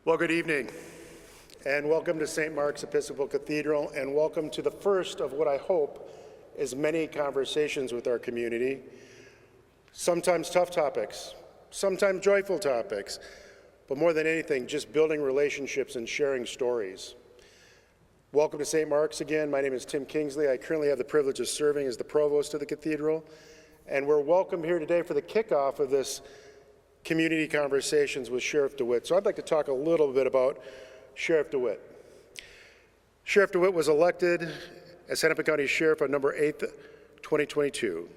Well, good evening, and welcome to St. Mark's Episcopal Cathedral, and welcome to the first of what I hope is many conversations with our community. Sometimes tough topics, sometimes joyful topics, but more than anything, just building relationships and sharing stories. Welcome to St. Mark's again. My name is Tim Kingsley. I currently have the privilege of serving as the provost of the cathedral, and we're welcome here today for the kickoff of this community conversations with Sherriff DeWitt. So I'd like to talk a little bit about Sherriff DeWitt. Sherriff DeWitt was elected as Hennepin County Sheriff on November 8th, 2022.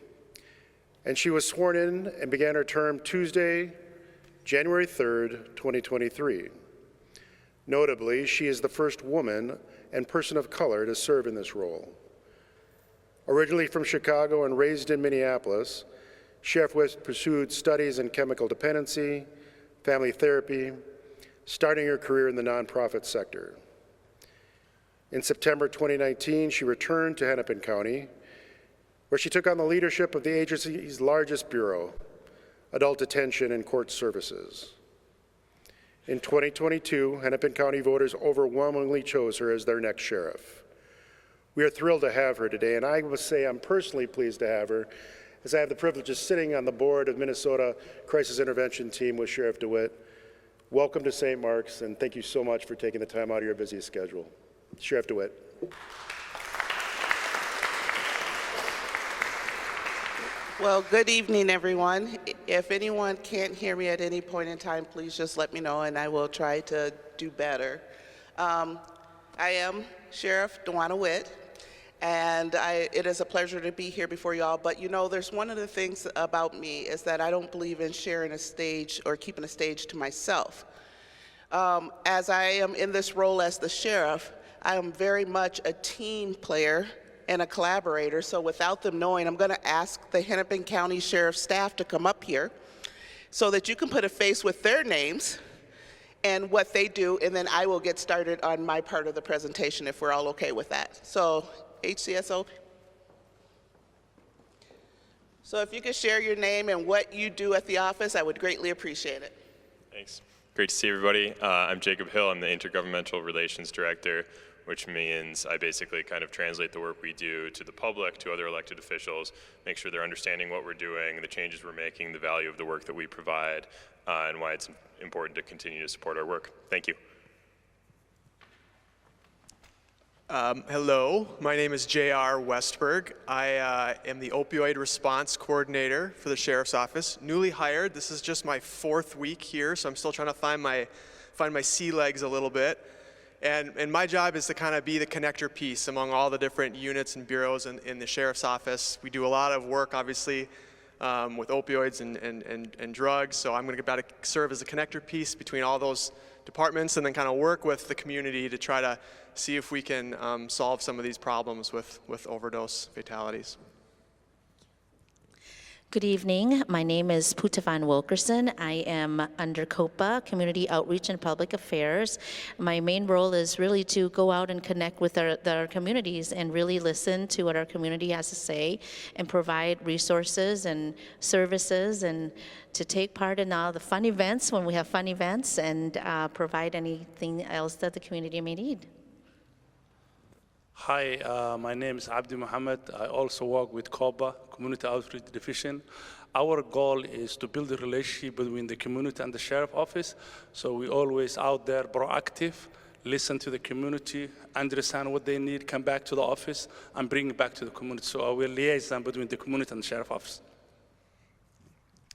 And she was sworn in and began her term Tuesday, January 3rd, 2023. Notably, she is the first woman and person of color to serve in this role. Originally from Chicago and raised in Minneapolis, Sherriff Witt pursued studies in chemical dependency, family therapy, starting her career in the nonprofit sector. In September 2019, she returned to Hennepin County, where she took on the leadership of the agency's largest bureau, Adult Detention and Court Services. In 2022, Hennepin County voters overwhelmingly chose her as their next sheriff. We are thrilled to have her today, and I must say I'm personally pleased to have her, as I have the privilege of sitting on the board of Minnesota Crisis Intervention Team with Sherriff DeWitt. Welcome to St. Mark's, and thank you so much for taking the time out of your busy schedule. Sherriff DeWitt. Well, good evening, everyone. If anyone can't hear me at any point in time, please just let me know, and I will try to do better. I am Sheriff DeWanna Witt, and it is a pleasure to be here before you all. But you know, there's one of the things about me is that I don't believe in sharing a stage or keeping a stage to myself. As I am in this role as the sheriff, I am very much a team player and a collaborator. So without them knowing, I'm going to ask the Hennepin County Sheriff staff to come up here so that you can put a face with their names and what they do, and then I will get started on my part of the presentation if we're all okay with that. So, HCSO. So if you could share your name and what you do at the office, I would greatly appreciate it. Thanks. Great to see everybody. I'm Jacob Hill. I'm the Intergovernmental Relations Director, which means I basically kind of translate the work we do to the public, to other elected officials, make sure they're understanding what we're doing, the changes we're making, the value of the work that we provide, and why it's important to continue to support our work. Thank you. Hello, my name is J.R. Westberg. I am the Opioid Response Coordinator for the Sheriff's Office. Newly hired. This is just my 4th week here, so I'm still trying to find my sea legs a little bit. And my job is to kind of be the connector piece among all the different units and bureaus in the Sheriff's Office. We do a lot of work, obviously, with opioids and drugs, so I'm going to serve as a connector piece between all those departments and then kind of work with the community to try to see if we can solve some of these problems with overdose fatalities. Good evening. My name is Putavan Wilkerson. I am under COPA, Community Outreach and Public Affairs. My main role is really to go out and connect with our communities and really listen to what our community has to say and provide resources and services and to take part in all the fun events when we have fun events and provide anything else that the community may need. Hi, my name is Abdi Mohammed. I also work with COPA, Community Outreach Division. Our goal is to build a relationship between the community and the Sheriff Office. So we always out there proactive, listen to the community, understand what they need, come back to the office, and bring it back to the community. So we liaison between the community and the Sheriff Office.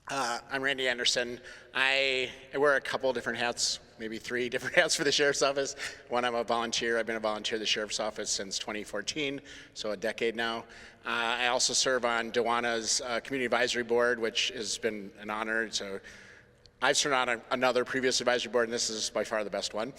I'm Randy Anderson. I wear a couple different hats, maybe 3 different hats for the Sheriff's Office. One, I'm a volunteer. I've been a volunteer at the Sheriff's Office since 2014, so a decade now. I also serve on DeWanna's Community Advisory Board, which has been an honor. So I've served on another previous advisory board, and this is by far the best one.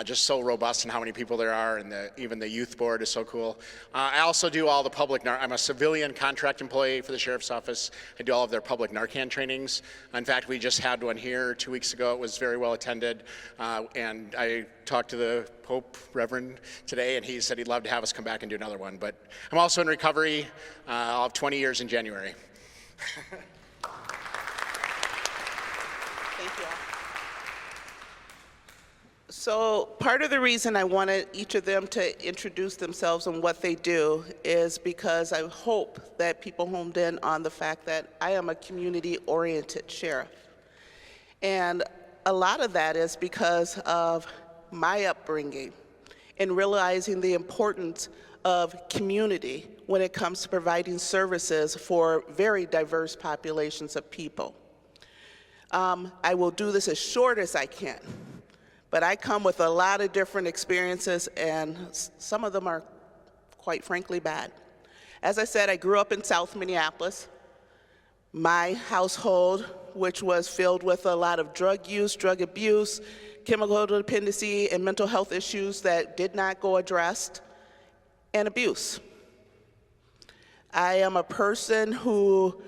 Just so robust in how many people there are, and even the youth board is so cool. I also do all the public, I'm a civilian contract employee for the Sheriff's Office. I do all of their public Narcan trainings. In fact, we just had one here 2 weeks ago. It was very well attended, and I talked to the Pope Reverend today, and he said he'd love to have us come back and do another one. But I'm also in recovery. I'll have 20 years in January. Thank you all. So part of the reason I wanted each of them to introduce themselves and what they do is because I hope that people homed in on the fact that I am a community-oriented sheriff. And a lot of that is because of my upbringing and realizing the importance of community when it comes to providing services for very diverse populations of people. I will do this as short as I can, but I come with a lot of different experiences, and some of them are quite frankly bad. As I said, I grew up in South Minneapolis. My household, which was filled with a lot of drug use, drug abuse, chemical dependency, and mental health issues that did not go addressed, and abuse. I am a person who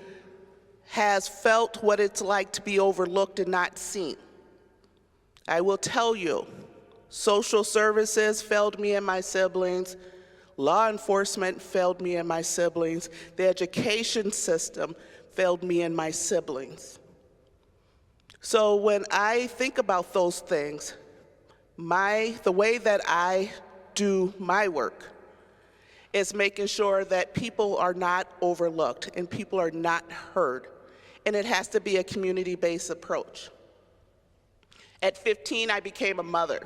has felt what it's like to be overlooked and not seen. I will tell you, social services failed me and my siblings, law enforcement failed me and my siblings, the education system failed me and my siblings. So when I think about those things, the way that I do my work is making sure that people are not overlooked and people are not heard. And it has to be a community-based approach. At 15, I became a mother.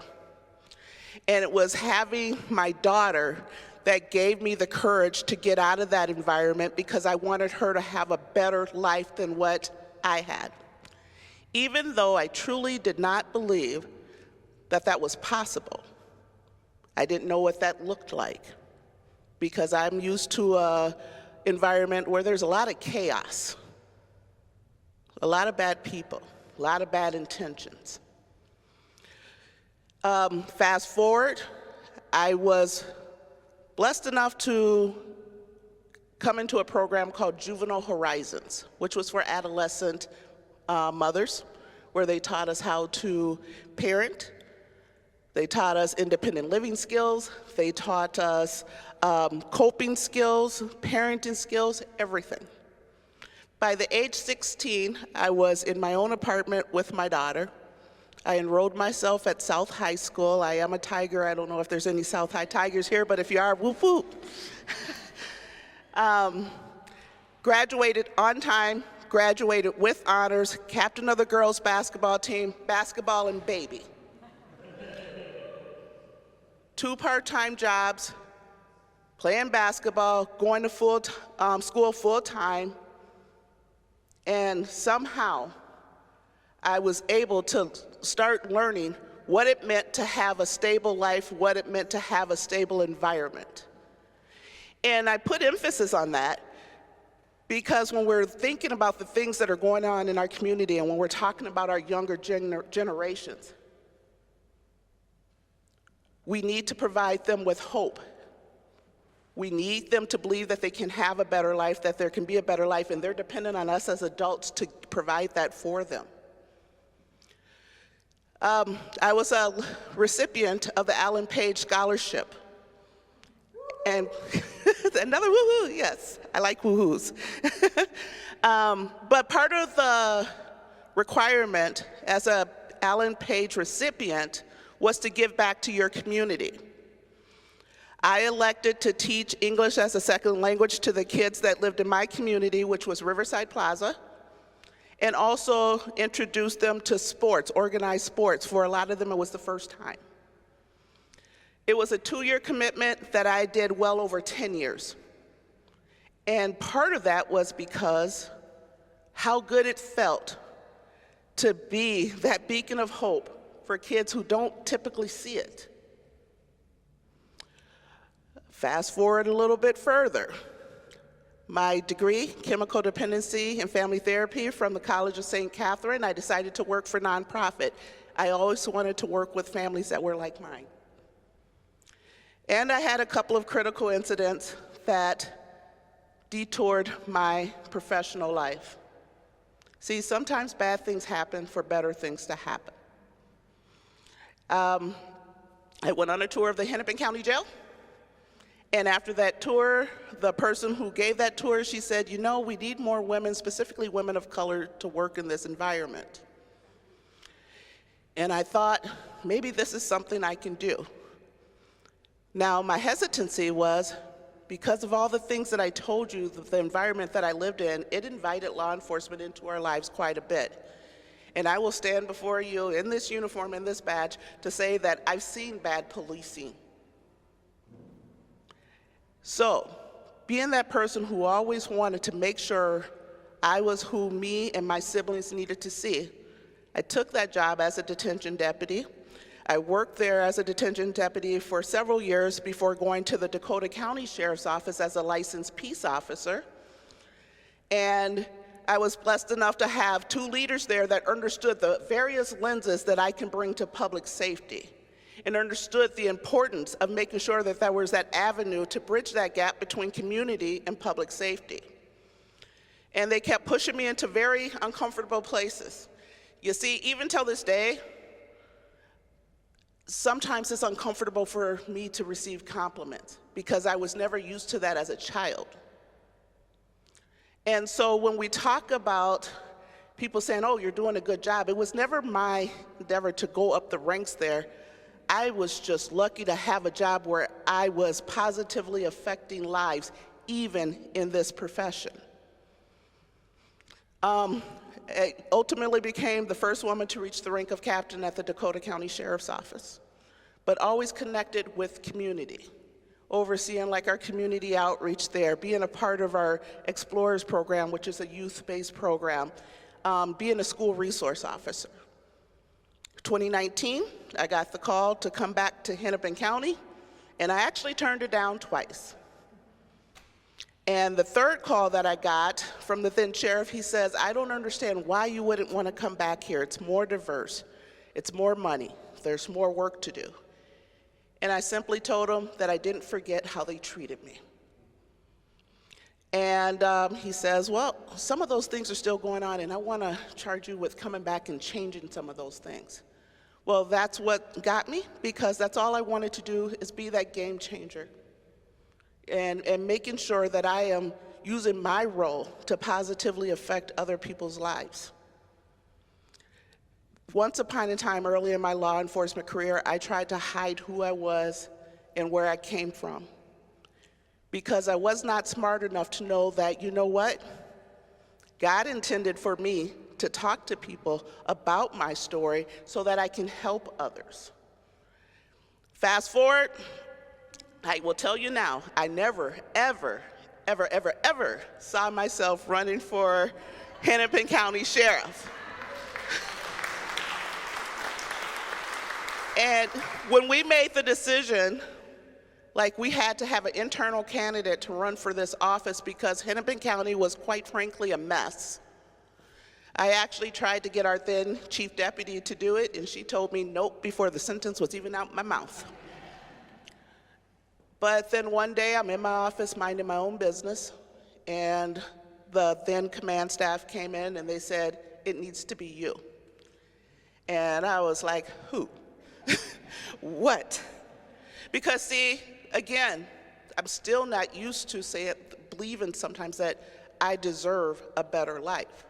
And it was having my daughter that gave me the courage to get out of that environment because I wanted her to have a better life than what I had. Even though I truly did not believe that that was possible. I didn't know what that looked like because I'm used to an environment where there's a lot of chaos, a lot of bad people, a lot of bad intentions. Fast forward, I was blessed enough to come into a program called Juvenile Horizons, which was for adolescent mothers, where they taught us how to parent. They taught us independent living skills. They taught us coping skills, parenting skills, everything. By the age 16, I was in my own apartment with my daughter. I enrolled myself at South High School. I am a Tiger. I don't know if there's any South High Tigers here, but if you are, whoop whoop. Graduated on time, graduated with honors, captain of the girls' basketball team, basketball and baby. 2 part-time jobs, playing basketball, going to school full-time, and somehow I was able to start learning what it meant to have a stable life, what it meant to have a stable environment. And I put emphasis on that because when we're thinking about the things that are going on in our community and when we're talking about our younger generations, we need to provide them with hope. We need them to believe that they can have a better life, that there can be a better life, and they're dependent on us as adults to provide that for them. I was a recipient of the Alan Page Scholarship. And another woo-hoo, yes, I like woo-hoos. But part of the requirement as a Alan Page recipient was to give back to your community. I elected to teach English as a second language to the kids that lived in my community, which was Riverside Plaza, and also introduce them to sports, organized sports. For a lot of them, it was the first time. It was a 2-year commitment that I did well over 10 years. And part of that was because how good it felt to be that beacon of hope for kids who don't typically see it. Fast forward a little bit further. My degree, chemical dependency and family therapy from the College of St. Catherine, I decided to work for nonprofit. I always wanted to work with families that were like mine. And I had a couple of critical incidents that detoured my professional life. See, sometimes bad things happen for better things to happen. I went on a tour of the Hennepin County Jail. And after that tour, the person who gave that tour, she said, you know, we need more women, specifically women of color, to work in this environment. And I thought, maybe this is something I can do. Now, my hesitancy was because of all the things that I told you, the environment that I lived in, it invited law enforcement into our lives quite a bit. And I will stand before you in this uniform, in this badge, to say that I've seen bad policing. So, being that person who always wanted to make sure I was who me and my siblings needed to see, I took that job as a detention deputy. I worked there as a detention deputy for several years before going to the Dakota County Sheriff's Office as a licensed peace officer. And I was blessed enough to have 2 leaders there that understood the various lenses that I can bring to public safety and understood the importance of making sure that there was that avenue to bridge that gap between community and public safety. And they kept pushing me into very uncomfortable places. You see, even till this day, sometimes it's uncomfortable for me to receive compliments because I was never used to that as a child. And so when we talk about people saying, oh, you're doing a good job, it was never my endeavor to go up the ranks there. I was just lucky to have a job where I was positively affecting lives, even in this profession. I ultimately became the first woman to reach the rank of captain at the Dakota County Sheriff's Office, but always connected with community, overseeing like our community outreach there, being a part of our Explorers program, which is a youth-based program, being a school resource officer. 2019, I got the call to come back to Hennepin County, and I actually turned it down twice. And the third call that I got from the then sheriff, he says, I don't understand why you wouldn't want to come back here. It's more diverse. It's more money. There's more work to do. And I simply told him that I didn't forget how they treated me. And he says, well, some of those things are still going on, and I want to charge you with coming back and changing some of those things. Well, that's what got me, because that's all I wanted to do is be that game changer. And making sure that I am using my role to positively affect other people's lives. Once upon a time early in my law enforcement career, I tried to hide who I was and where I came from, because I was not smart enough to know that, you know what? God intended for me to talk to people about my story so that I can help others. Fast forward, I will tell you now, I never, ever, ever, ever, ever saw myself running for Hennepin County Sheriff. And when we made the decision, like we had to have an internal candidate to run for this office because Hennepin County was quite frankly a mess. I actually tried to get our then chief deputy to do it, and she told me nope before the sentence was even out my mouth. But then one day I'm in my office minding my own business, and the then command staff came in and they said, it needs to be you. And I was like, who? What? Because see, again, I'm still not used to believing sometimes that I deserve a better life.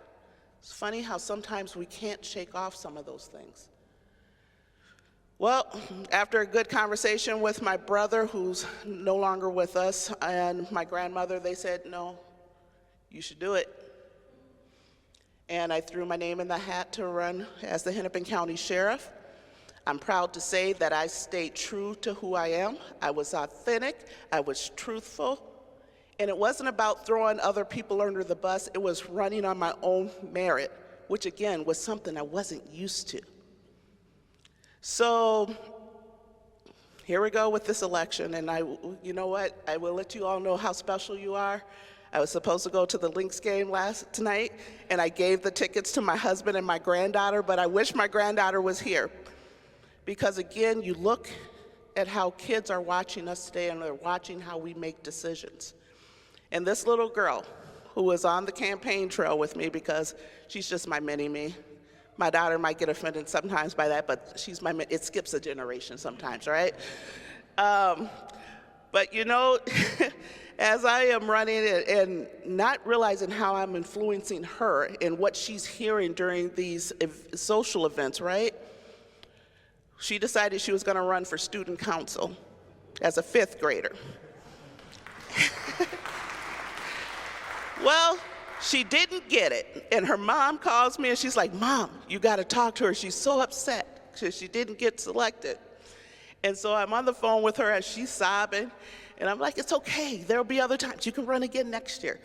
It's funny how sometimes we can't shake off some of those things. Well, after a good conversation with my brother, who's no longer with us, and my grandmother, they said, no, you should do it. And I threw my name in the hat to run as the Hennepin County Sheriff. I'm proud to say that I stayed true to who I am. I was authentic, I was truthful, and it wasn't about throwing other people under the bus, it was running on my own merit, which again was something I wasn't used to. So here we go with this election, and you know what? I will let you all know how special you are. I was supposed to go to the Lynx game tonight, and I gave the tickets to my husband and my granddaughter, but I wish my granddaughter was here. Because again, you look at how kids are watching us today, and they're watching how we make decisions. And this little girl who was on the campaign trail with me, because she's just my mini-me. My daughter might get offended sometimes by that, but she's it skips a generation sometimes, right? But you know, as I am running and not realizing how I'm influencing her and what she's hearing during these social events, right? she decided she was going to run for student council as a 5th grader. Well, she didn't get it, and her mom calls me and she's like, "Mom, you got to talk to her. She's so upset because she didn't get selected." And so I'm on the phone with her as she's sobbing, and I'm like, "It's okay. There'll be other times. You can run again next year."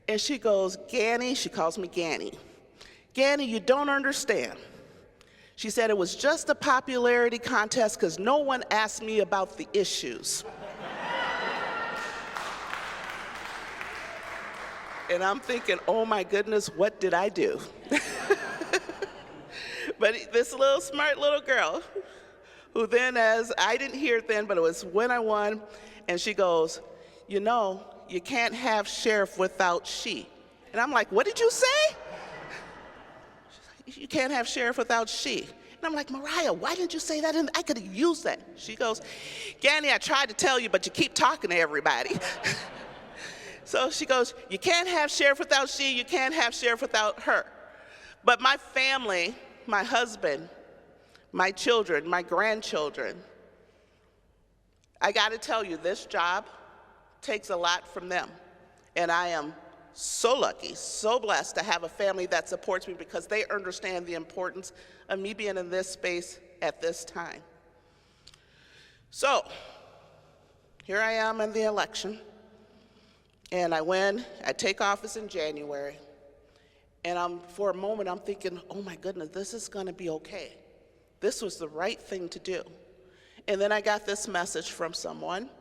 And she goes, "Ganny," she calls me Ganny. "Ganny, you don't understand." She said it was just a popularity contest because no one asked me about the issues. And I'm thinking, oh my goodness, what did I do? But this little smart little girl, who then, as I didn't hear it then, but it was when I won, and she goes, "You know, you can't have sheriff without she." And I'm like, "What did you say?" She's like, "You can't have sheriff without she." And I'm like, "Mariah, why didn't you say that? I could have used that." She goes, "Ganny, I tried to tell you, but you keep talking to everybody." So she goes, "You can't have sheriff without she, you can't have sheriff without her." But my family, my husband, my children, my grandchildren, I gotta tell you, this job takes a lot from them. And I am so lucky, so blessed to have a family that supports me because they understand the importance of me being in this space at this time. So, here I am in the election. And I win, I take office in January, and for a moment I'm thinking, oh my goodness, this is gonna be okay. This was the right thing to do. And then I got this message from someone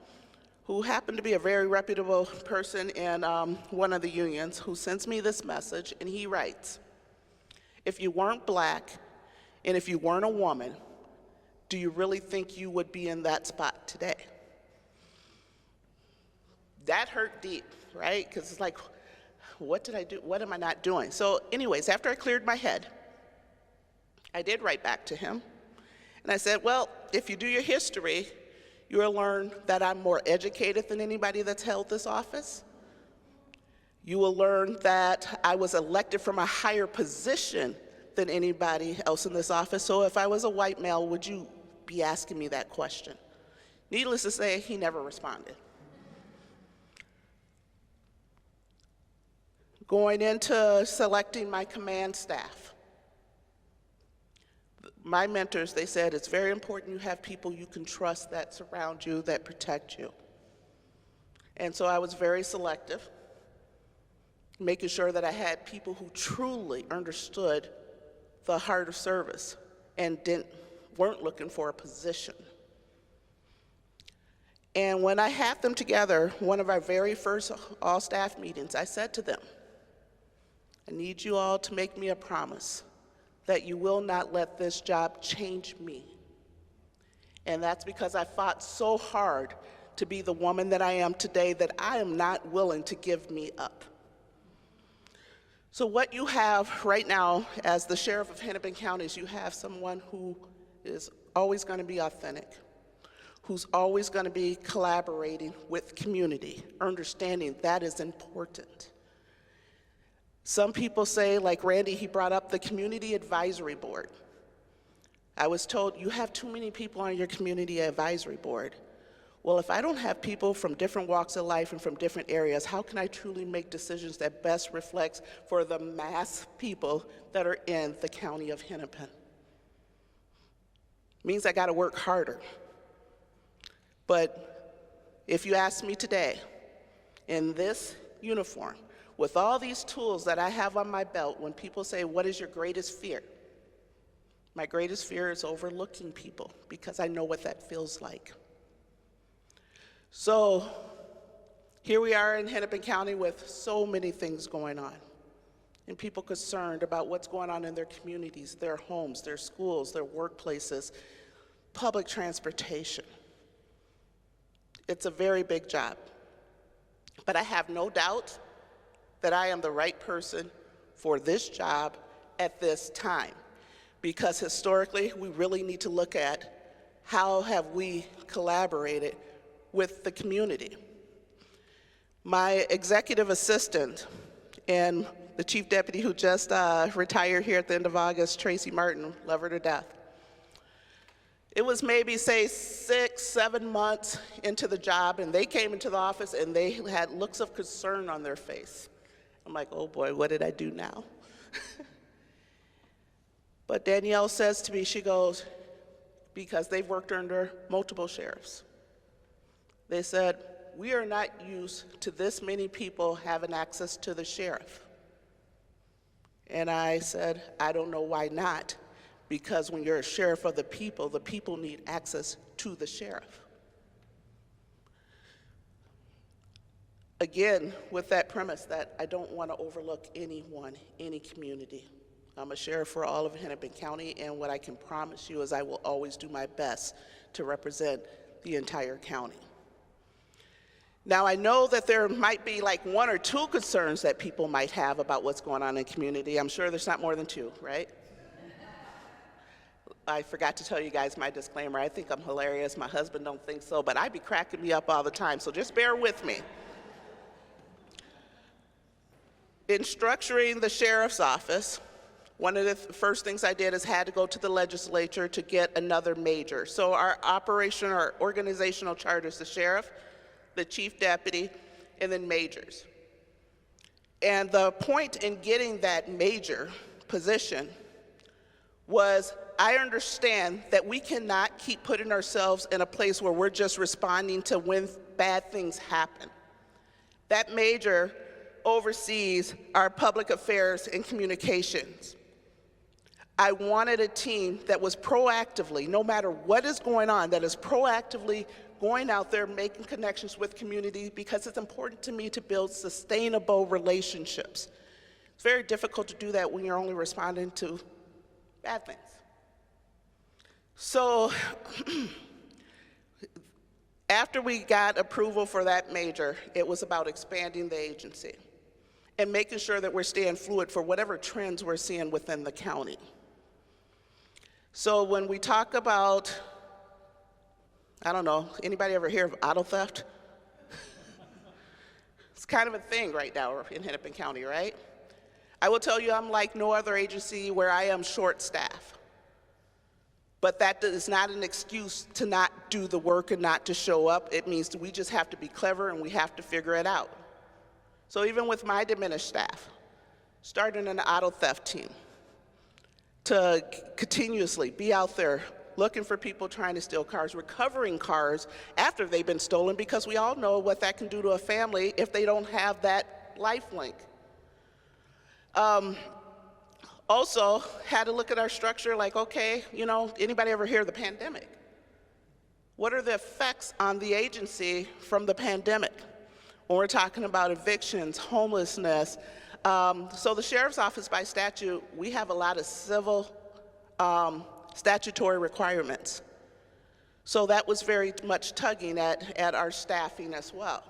who happened to be a very reputable person in one of the unions, who sends me this message, and he writes, "If you weren't black, and if you weren't a woman, do you really think you would be in that spot today?" That hurt deep, right? Because it's like, what did I do? What am I not doing? So anyways, after I cleared my head, I did write back to him. And I said, "Well, if you do your history, you will learn that I'm more educated than anybody that's held this office. You will learn that I was elected from a higher position than anybody else in this office. So if I was a white male, would you be asking me that question?" Needless to say, he never responded. Going into selecting my command staff, my mentors, they said, it's very important you have people you can trust that surround you, that protect you. And so I was very selective, making sure that I had people who truly understood the heart of service and weren't looking for a position. And when I had them together, one of our very first all-staff meetings, I said to them, "I need you all to make me a promise that you will not let this job change me." And that's because I fought so hard to be the woman that I am today that I am not willing to give me up. So what you have right now as the sheriff of Hennepin County is you have someone who is always going to be authentic, who's always going to be collaborating with community, understanding that is important. Some people say, like Randy, he brought up the Community Advisory Board. I was told, you have too many people on your Community Advisory Board. Well, if I don't have people from different walks of life and from different areas, how can I truly make decisions that best reflects for the mass people that are in the county of Hennepin? Means I gotta work harder. But if you ask me today, in this uniform, with all these tools that I have on my belt, when people say, what is your greatest fear? My greatest fear is overlooking people because I know what that feels like. So here we are in Hennepin County with so many things going on and people concerned about what's going on in their communities, their homes, their schools, their workplaces, public transportation. It's a very big job, but I have no doubt that I am the right person for this job at this time, because historically, we really need to look at how have we collaborated with the community. My executive assistant and the chief deputy who just retired here at the end of August, Tracy Martin, love her to death. It was maybe, say, 6, 7 months into the job, and they came into the office and they had looks of concern on their face. I'm like, oh boy, what did I do now? But Danielle says to me, she goes, because they've worked under multiple sheriffs. They said, we are not used to this many people having access to the sheriff. And I said, I don't know why not. Because when you're a sheriff of the people need access to the sheriff. Again, with that premise that I don't want to overlook anyone, any community. I'm a sheriff for all of Hennepin County, and what I can promise you is I will always do my best to represent the entire county. Now, I know that there might be like 1 or 2 concerns that people might have about what's going on in the community. I'm sure there's not more than 2, right? I forgot to tell you guys my disclaimer. I think I'm hilarious. My husband don't think so, but I be cracking me up all the time, so just bear with me. In structuring the sheriff's office, one of the first things I did is had to go to the legislature to get another major. So our organizational chart is the sheriff, the chief deputy, and then majors. And the point in getting that major position was I understand that we cannot keep putting ourselves in a place where we're just responding to when bad things happen. That major oversees our public affairs and communications. I wanted a team that was proactively, no matter what is going on, that is proactively going out there, making connections with community, because it's important to me to build sustainable relationships. It's very difficult to do that when you're only responding to bad things. So after we got approval for that major, it was about expanding the agency and making sure that we're staying fluid for whatever trends we're seeing within the county. So when we talk about, I don't know, anybody ever hear of auto theft? It's kind of a thing right now in Hennepin County, right? I will tell you I'm like no other agency where I am short-staffed. But that is not an excuse to not do the work and not to show up. It means that we just have to be clever and we have to figure it out. So even with my diminished staff, starting an auto theft team to continuously be out there looking for people trying to steal cars, recovering cars after they've been stolen, because we all know what that can do to a family if they don't have that life link. Also, had to look at our structure like, okay, you know, anybody ever hear of the pandemic? What are the effects on the agency from the pandemic? When we're talking about evictions, homelessness. So the sheriff's office, by statute, we have a lot of civil statutory requirements. So that was very much tugging at our staffing as well.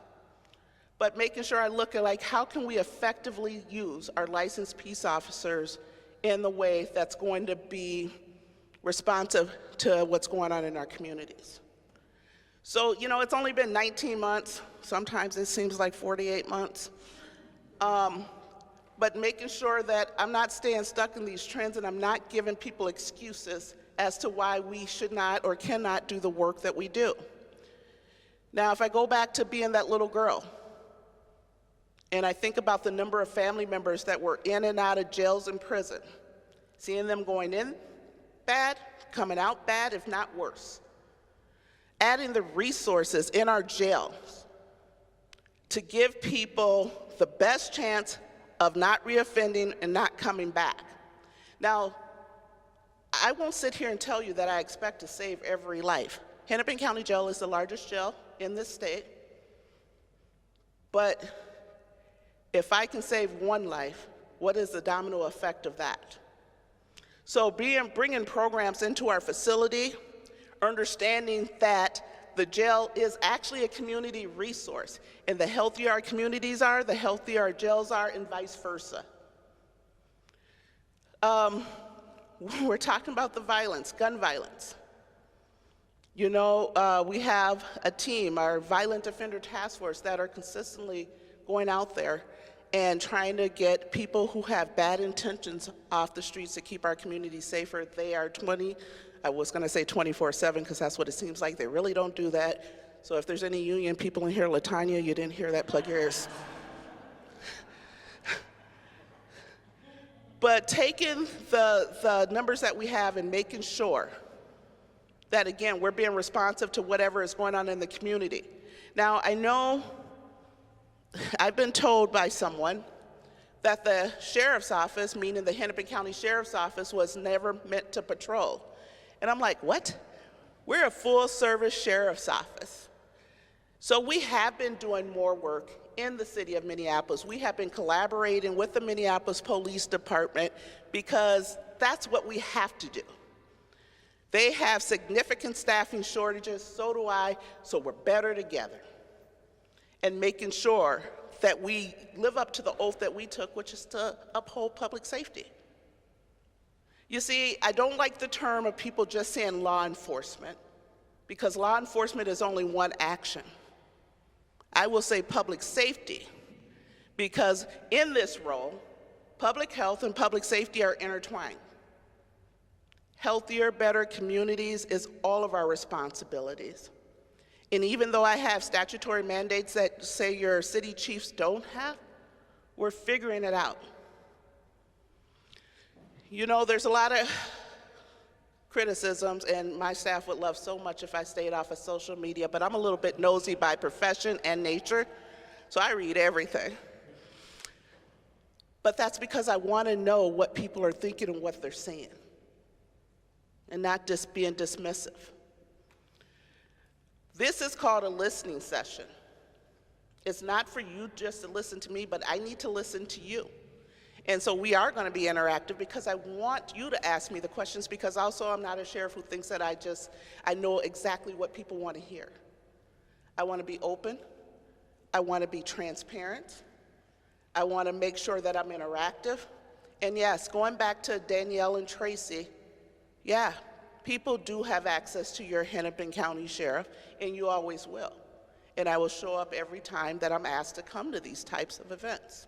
But making sure I look at like, how can we effectively use our licensed peace officers in the way that's going to be responsive to what's going on in our communities. So, you know, it's only been 19 months. Sometimes it seems like 48 months. But making sure that I'm not staying stuck in these trends and I'm not giving people excuses as to why we should not or cannot do the work that we do. Now, if I go back to being that little girl, and I think about the number of family members that were in and out of jails and prison, seeing them going in bad, coming out bad, if not worse. Adding the resources in our jails to give people the best chance of not reoffending and not coming back. Now, I won't sit here and tell you that I expect to save every life. Hennepin County Jail is the largest jail in this state, but if I can save one life, what is the domino effect of that? So bringing programs into our facility, understanding that the jail is actually a community resource, and the healthier our communities are, the healthier our jails are, and vice versa. We're talking about the violence, gun violence. You know, we have a team, our Violent Offender Task Force, that are consistently going out there and trying to get people who have bad intentions off the streets to keep our community safer. They are I was going to say 24/7 because that's what it seems like. They really don't do that. So if there's any union people in here, Latanya, you didn't hear that, plug your ears. But taking the numbers that we have and making sure that, again, we're being responsive to whatever is going on in the community. Now, I know I've been told by someone that the sheriff's office, meaning the Hennepin County Sheriff's Office, was never meant to patrol. And I'm like, what? We're a full-service sheriff's office. So we have been doing more work in the city of Minneapolis. We have been collaborating with the Minneapolis Police Department because that's what we have to do. They have significant staffing shortages, so do I, so we're better together. And making sure that we live up to the oath that we took, which is to uphold public safety. You see, I don't like the term of people just saying law enforcement, because law enforcement is only one action. I will say public safety, because in this role, public health and public safety are intertwined. Healthier, better communities is all of our responsibilities. And even though I have statutory mandates that say your city chiefs don't have, we're figuring it out. You know, there's a lot of criticisms, and my staff would love so much if I stayed off of social media, but I'm a little bit nosy by profession and nature, so I read everything. But that's because I want to know what people are thinking and what they're saying, and not just being dismissive. This is called a listening session. It's not for you just to listen to me, but I need to listen to you. And so we are going to be interactive because I want you to ask me the questions, because also I'm not a sheriff who thinks that I know exactly what people want to hear. I want to be open. I want to be transparent. I want to make sure that I'm interactive. And yes, going back to Danielle and Tracy, yeah, people do have access to your Hennepin County Sheriff, and you always will. And I will show up every time that I'm asked to come to these types of events.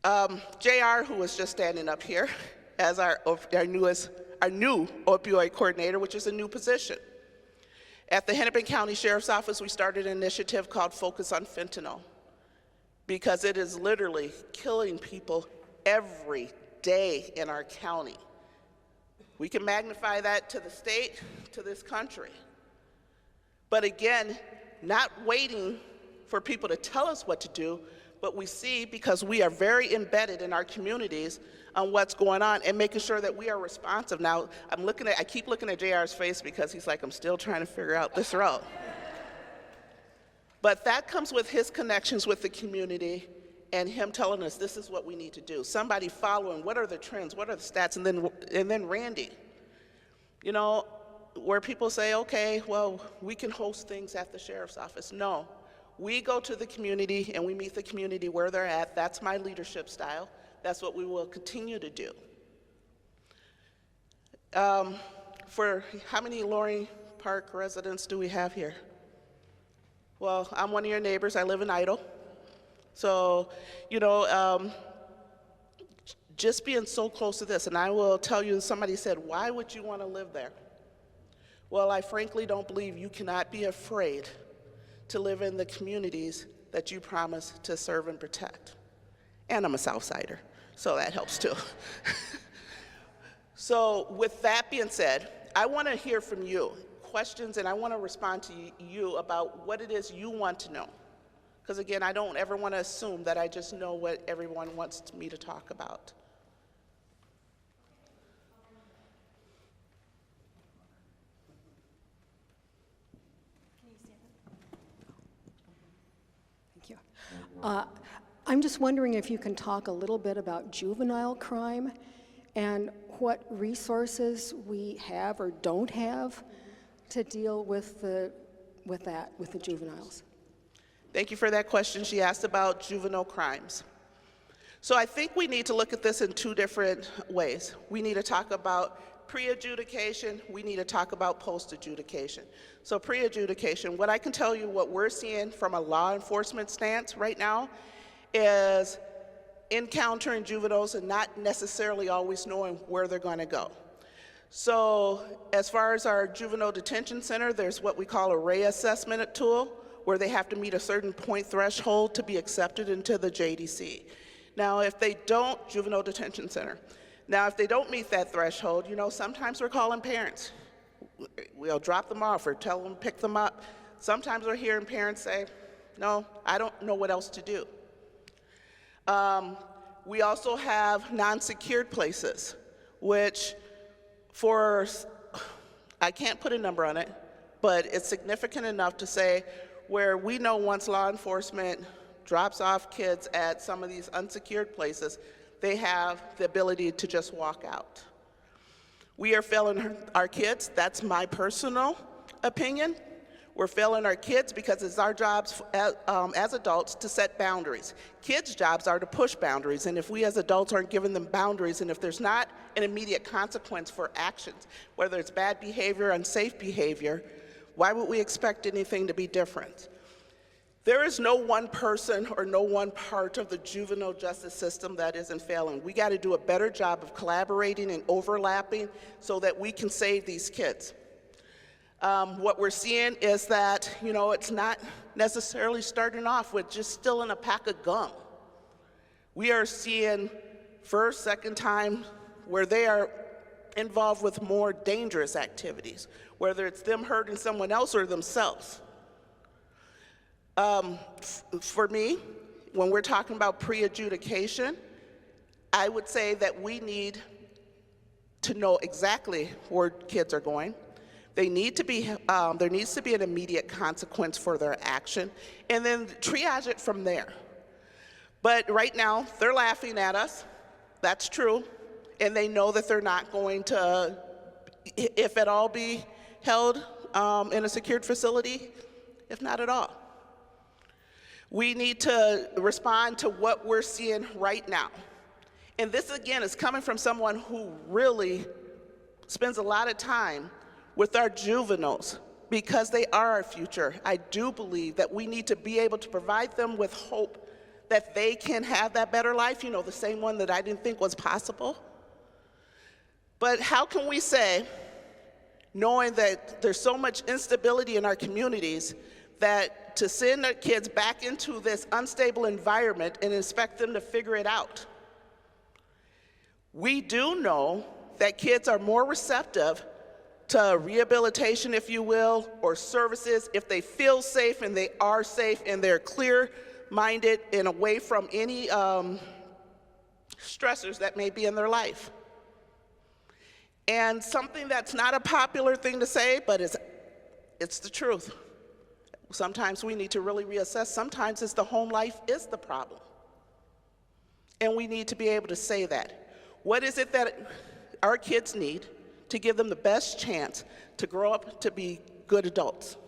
JR, who was just standing up here as our new opioid coordinator, which is a new position. At the Hennepin County Sheriff's Office, we started an initiative called Focus on Fentanyl, because it is literally killing people every day in our county. We can magnify that to the state, to this country. But again, not waiting for people to tell us what to do, but we see, because we are very embedded in our communities on what's going on, and making sure that we are responsive. Now, I keep looking at JR's face because he's like, I'm still trying to figure out this route. But that comes with his connections with the community and him telling us this is what we need to do. Somebody following, what are the trends, what are the stats, and then Randy. You know, where people say, okay, well, we can host things at the sheriff's office. No, we go to the community and we meet the community where they're at. That's my leadership style. That's what we will continue to do. For how many Loring Park residents do we have here? Well, I'm one of your neighbors. I live in Idle. So, you know, just being so close to this, and I will tell you, somebody said, why would you want to live there? Well, I frankly don't believe you cannot be afraid to live in the communities that you promise to serve and protect. And I'm a Southsider, so that helps too. So with that being said, I want to hear from you questions, and I want to respond to you about what it is you want to know. Because again, I don't ever want to assume that I just know what everyone wants me to talk about. Thank you. I'm just wondering if you can talk a little bit about juvenile crime and what resources we have or don't have to deal with the juveniles. Thank you for that question. She asked about juvenile crimes. So I think we need to look at this in two different ways. We need to talk about pre-adjudication. We need to talk about post-adjudication. So pre-adjudication, what I can tell you, what we're seeing from a law enforcement stance right now is encountering juveniles and not necessarily always knowing where they're going to go. So as far as our juvenile detention center, there's what we call a RAE assessment tool, where they have to meet a certain point threshold to be accepted into the JDC. Now, if they don't, juvenile detention center. Now, if they don't meet that threshold, you know, sometimes we're calling parents. We'll drop them off or tell them to pick them up. Sometimes we're hearing parents say, no, I don't know what else to do. We also have non-secured places, which I can't put a number on it, but it's significant enough to say where we know once law enforcement drops off kids at some of these unsecured places, they have the ability to just walk out. We are failing our kids. That's my personal opinion. We're failing our kids because it's our jobs as adults to set boundaries. Kids' jobs are to push boundaries, and if we as adults aren't giving them boundaries, and if there's not an immediate consequence for actions, whether it's bad behavior, unsafe behavior, why would we expect anything to be different? There is no one person or no one part of the juvenile justice system that isn't failing. We got to do a better job of collaborating and overlapping so that we can save these kids. What we're seeing is that, you know, it's not necessarily starting off with just stealing a pack of gum. We are seeing first, second time where they are involved with more dangerous activities, whether it's them hurting someone else or themselves. For me, when we're talking about pre-adjudication, I would say that we need to know exactly where kids are going. They need to be, there needs to be an immediate consequence for their action, and then triage it from there. But right now, they're laughing at us. That's true. And they know that they're not going to, if at all, be held in a secured facility, if not at all. We need to respond to what we're seeing right now. And this, again, is coming from someone who really spends a lot of time with our juveniles because they are our future. I do believe that we need to be able to provide them with hope that they can have that better life, you know, the same one that I didn't think was possible. But how can we say, knowing that there's so much instability in our communities, that to send our kids back into this unstable environment and expect them to figure it out? We do know that kids are more receptive to rehabilitation, if you will, or services if they feel safe and they are safe and they're clear-minded and away from any stressors that may be in their life. And something that's not a popular thing to say, but it's the truth. Sometimes we need to really reassess. Sometimes it's the home life is the problem. And we need to be able to say that. What is it that our kids need to give them the best chance to grow up to be good adults?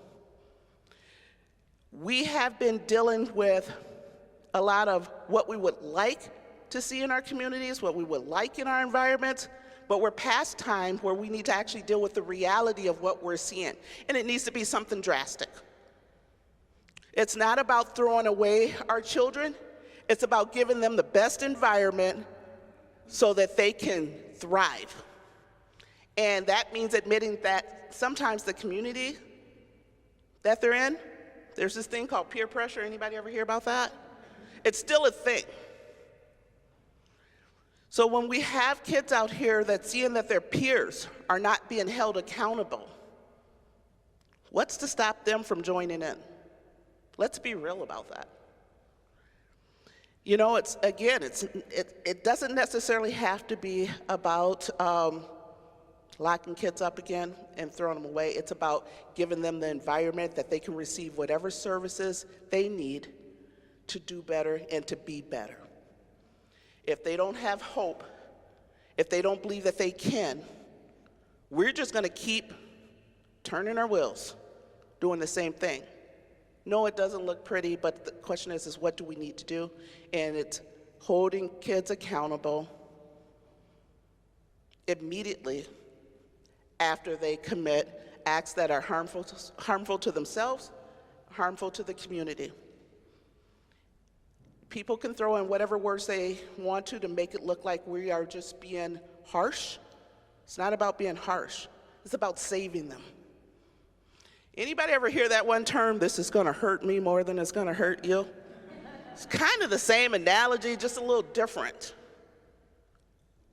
We have been dealing with a lot of what we would like to see in our communities, what we would like in our environments, but we're past time where we need to actually deal with the reality of what we're seeing. And it needs to be something drastic. It's not about throwing away our children. It's about giving them the best environment so that they can thrive. And that means admitting that sometimes the community that they're in, there's this thing called peer pressure. Anybody ever hear about that? It's still a thing. So when we have kids out here that seeing that their peers are not being held accountable, what's to stop them from joining in? Let's be real about that. You know, it doesn't necessarily have to be about locking kids up again and throwing them away. It's about giving them the environment that they can receive whatever services they need to do better and to be better. If they don't have hope, if they don't believe that they can, we're just going to keep turning our wheels, doing the same thing. No, it doesn't look pretty, but the question is what do we need to do? And it's holding kids accountable immediately after they commit acts that are harmful to themselves, harmful to the community. People can throw in whatever words they want to make it look like we are just being harsh, It's not about being harsh. It's about saving them. Anybody ever hear that one term, this is gonna hurt me more than it's gonna hurt you? It's kind of the same analogy, just a little different.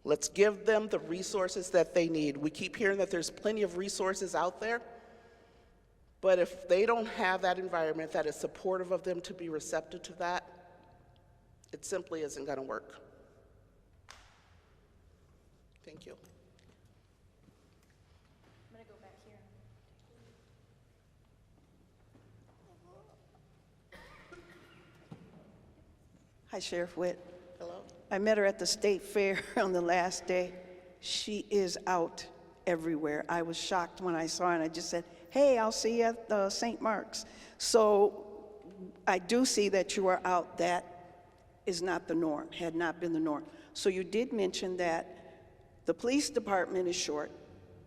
Let's give them the resources that they need. We keep hearing that there's plenty of resources out there, but if they don't have that environment that is supportive of them to be receptive to that, it simply isn't gonna work. Thank you. I'm gonna go back here. Hi, Sheriff Witt. Hello? I met her at the state fair on the last day. She is out everywhere. I was shocked when I saw her, and I just said, hey, I'll see you at St. Mark's. So I do see that you are out. That is not the norm, had not been the norm. So you did mention that the police department is short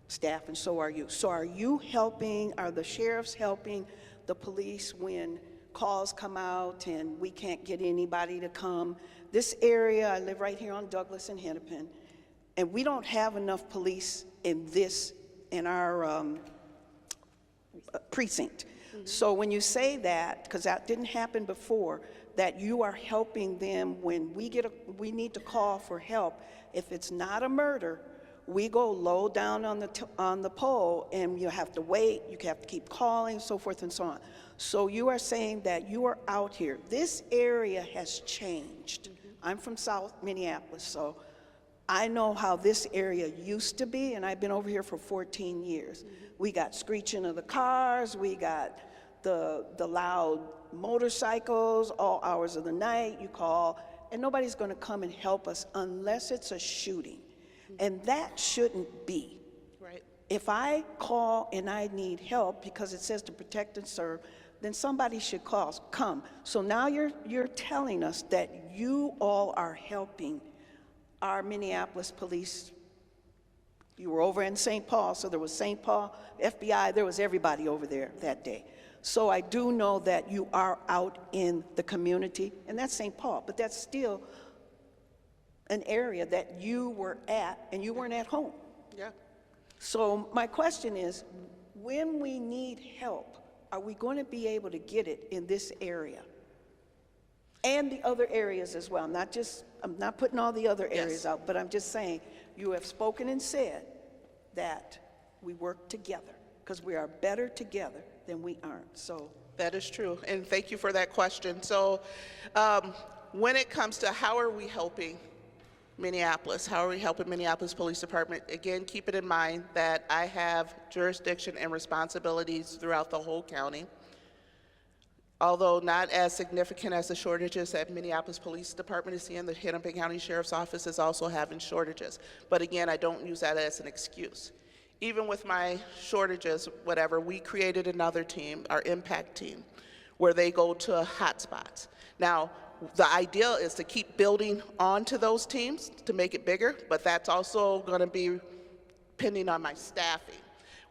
staff, and so are you. So are you helping, are the sheriffs helping the police when calls come out and we can't get anybody to come? This area, I live right here on Douglas and Hennepin, and we don't have enough police in our precinct. So when you say that, because that didn't happen before, that you are helping them when we need to call for help. If it's not a murder, we go low down on the pole, and you have to wait, you have to keep calling, so forth and so on. So you are saying that you are out here. This area has changed. I'm from South Minneapolis, so I know how this area used to be, and I've been over here for 14 years. We got screeching of the cars, we got the loud motorcycles, all hours of the night, you call, and nobody's gonna come and help us unless it's a shooting. And that shouldn't be. Right. If I call and I need help because it says to protect and serve, then somebody should come. So now you're telling us that you all are helping our Minneapolis police. You were over in St. Paul, so there was St. Paul, FBI, there was everybody over there that day. So I do know that you are out in the community, and that's St. Paul, but that's still an area that you were at, and you weren't at home. Yeah. So my question is, when we need help, are we going to be able to get it in this area? And the other areas as well. I'm not putting all the other areas out, but I'm just saying, you have spoken and said that we work together, because we are better together than we aren't, so. That is true, and thank you for that question. So when it comes to how are we helping Minneapolis, how are we helping Minneapolis Police Department, again, keep it in mind that I have jurisdiction and responsibilities throughout the whole county. Although not as significant as the shortages that Minneapolis Police Department is seeing, the Hennepin County Sheriff's Office is also having shortages. But again, I don't use that as an excuse. Even with my shortages, whatever, we created another team, our impact team, where they go to hotspots. Now, the ideal is to keep building onto those teams to make it bigger, but that's also going to be depending on my staffing.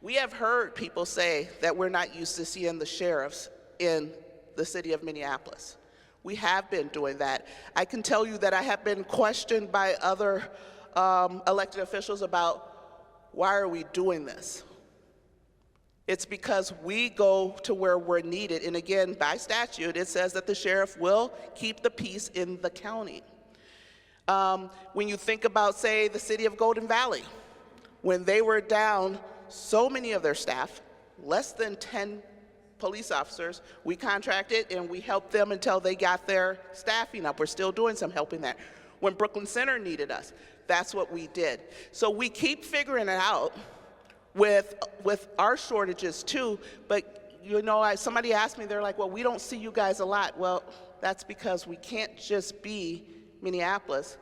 We have heard people say that we're not used to seeing the sheriffs in the city of Minneapolis. We have been doing that. I can tell you that I have been questioned by other elected officials about why are we doing this? It's because we go to where we're needed. And again, by statute, it says that the sheriff will keep the peace in the county. When you think about, say, the city of Golden Valley, when they were down so many of their staff, less than 10 police officers, we contracted and we helped them until they got their staffing up. We're still doing some helping there. When Brooklyn Center needed us, that's what we did. So we keep figuring it out with our shortages too, but you know, somebody asked me, they're like, well, we don't see you guys a lot. Well, that's because we can't just be Minneapolis.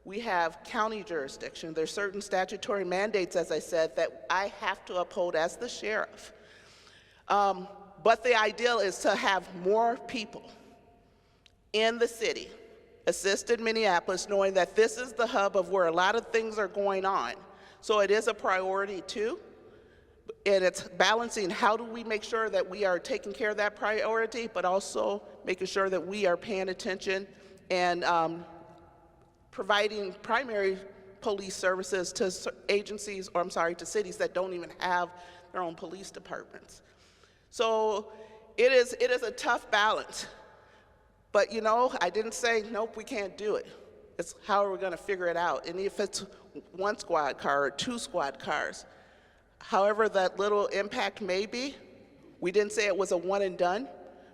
We have county jurisdiction. There's certain statutory mandates, as I said, that I have to uphold as the sheriff. But the ideal is to have more people in the city, assisted Minneapolis, knowing that this is the hub of where a lot of things are going on. So it is a priority too, and it's balancing how do we make sure that we are taking care of that priority, but also making sure that we are paying attention and providing primary police services to agencies, or I'm sorry, to cities that don't even have their own police departments. So it is a tough balance. But you know, I didn't say, nope, we can't do it. It's how are we going to figure it out? And if it's one squad car or two squad cars, however that little impact may be, we didn't say it was a one and done.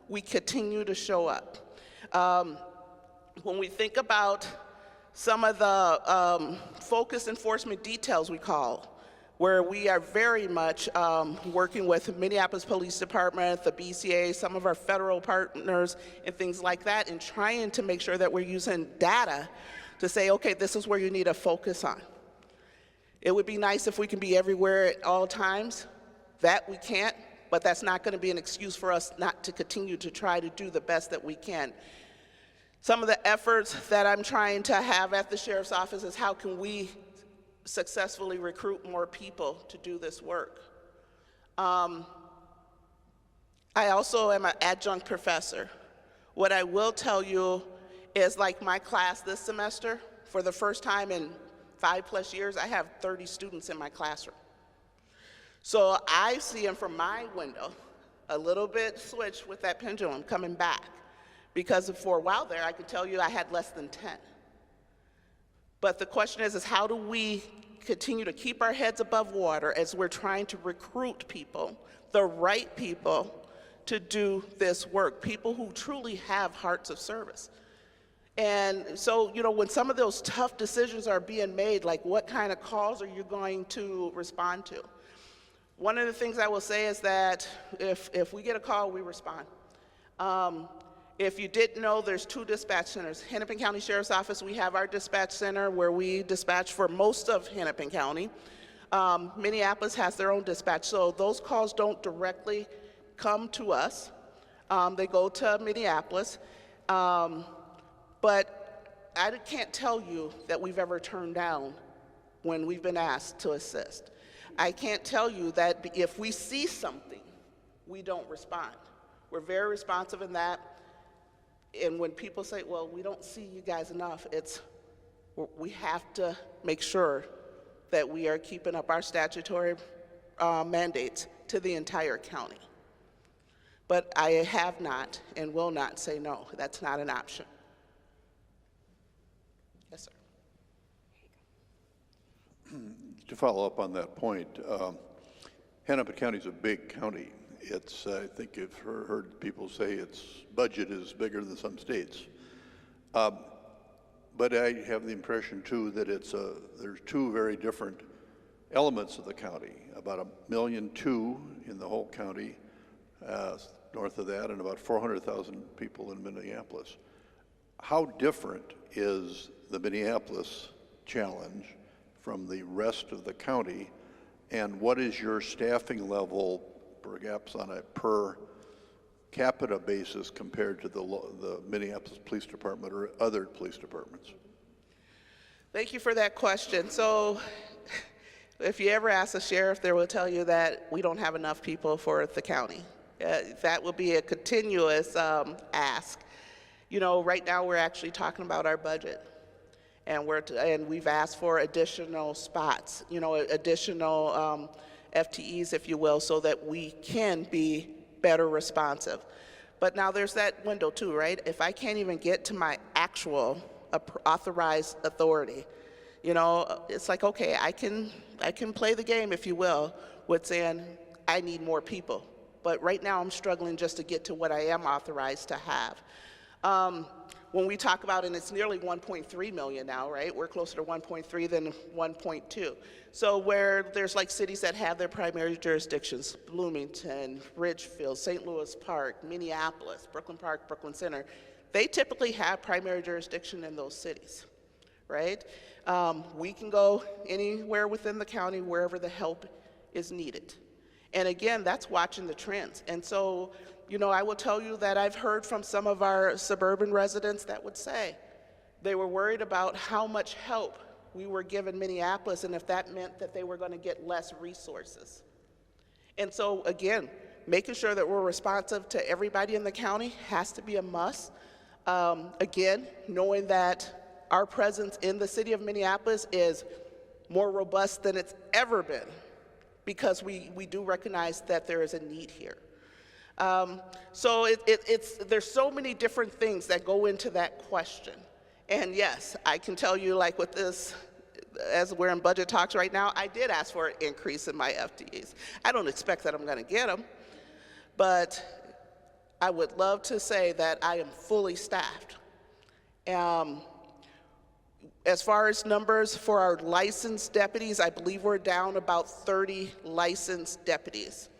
We continue to show up. When we think about some of the focused enforcement details we call, where we are very much working with Minneapolis Police Department, the BCA, some of our federal partners, and things like that, and trying to make sure that we're using data to say, okay, this is where you need to focus on. It would be nice if we can be everywhere at all times. That we can't, but that's not going to be an excuse for us not to continue to try to do the best that we can. Some of the efforts that I'm trying to have at the Sheriff's Office is how can we successfully recruit more people to do this work. I also am an adjunct professor. What I will tell you is, like my class this semester, for the first time in 5+ years, I have 30 students in my classroom. So I see them from my window, a little bit switched with that pendulum coming back. Because for a while there, I could tell you I had less than 10. But the question is how do we continue to keep our heads above water as we're trying to recruit people, the right people, to do this work, people who truly have hearts of service. And so, you know, when some of those tough decisions are being made, like what kind of calls are you going to respond to? One of the things I will say is that if we get a call, we respond. If you didn't know, there's 2 dispatch centers. Hennepin County Sheriff's Office, we have our dispatch center where we dispatch for most of Hennepin County. Minneapolis has their own dispatch, so those calls don't directly come to us. They go to Minneapolis. But I can't tell you that we've ever turned down when we've been asked to assist. I can't tell you that if we see something, we don't respond. We're very responsive in that. And when people say, well, we don't see you guys enough, we have to make sure that we are keeping up our statutory mandates to the entire county. But I have not and will not say no. That's not an option. Yes, sir. To follow up on that point, Hennepin County is a big county. It's, I think you've heard people say its budget is bigger than some states. But I have the impression too that there's 2 very different elements of the county, about 1.2 million in the whole county, north of that, and about 400,000 people in Minneapolis. How different is the Minneapolis challenge from the rest of the county, and what is your staffing level perhaps on a per capita basis compared to the Minneapolis Police Department or other police departments? Thank you for that question. So if you ever ask a sheriff, they will tell you that we don't have enough people for the county. That will be a continuous ask. You know, right now we're actually talking about our budget. And we've asked for additional spots, you know, additional FTEs, if you will, so that we can be better responsive. But now there's that window too, right? If I can't even get to my actual authorized authority, you know, it's like, okay, I can play the game, if you will, with saying I need more people. But right now I'm struggling just to get to what I am authorized to have. When we talk about, and it's nearly 1.3 million now, right? We're closer to 1.3 than 1.2. So where there's like cities that have their primary jurisdictions, Bloomington, Ridgefield, St. Louis Park, Minneapolis, Brooklyn Park, Brooklyn Center, they typically have primary jurisdiction in those cities, right? We can go anywhere within the county wherever the help is needed. And again, that's watching the trends. And so, you know, I will tell you that I've heard from some of our suburban residents that would say they were worried about how much help we were giving Minneapolis and if that meant that they were going to get less resources. And so, again, making sure that we're responsive to everybody in the county has to be a must. Again, knowing that our presence in the city of Minneapolis is more robust than it's ever been, because we do recognize that there is a need here. So there's so many different things that go into that question. And yes, I can tell you, like with this, as we're in budget talks right now, I did ask for an increase in my FTEs. I don't expect that I'm going to get them, but I would love to say that I am fully staffed. As far as numbers for our licensed deputies, I believe we're down about 30 licensed deputies.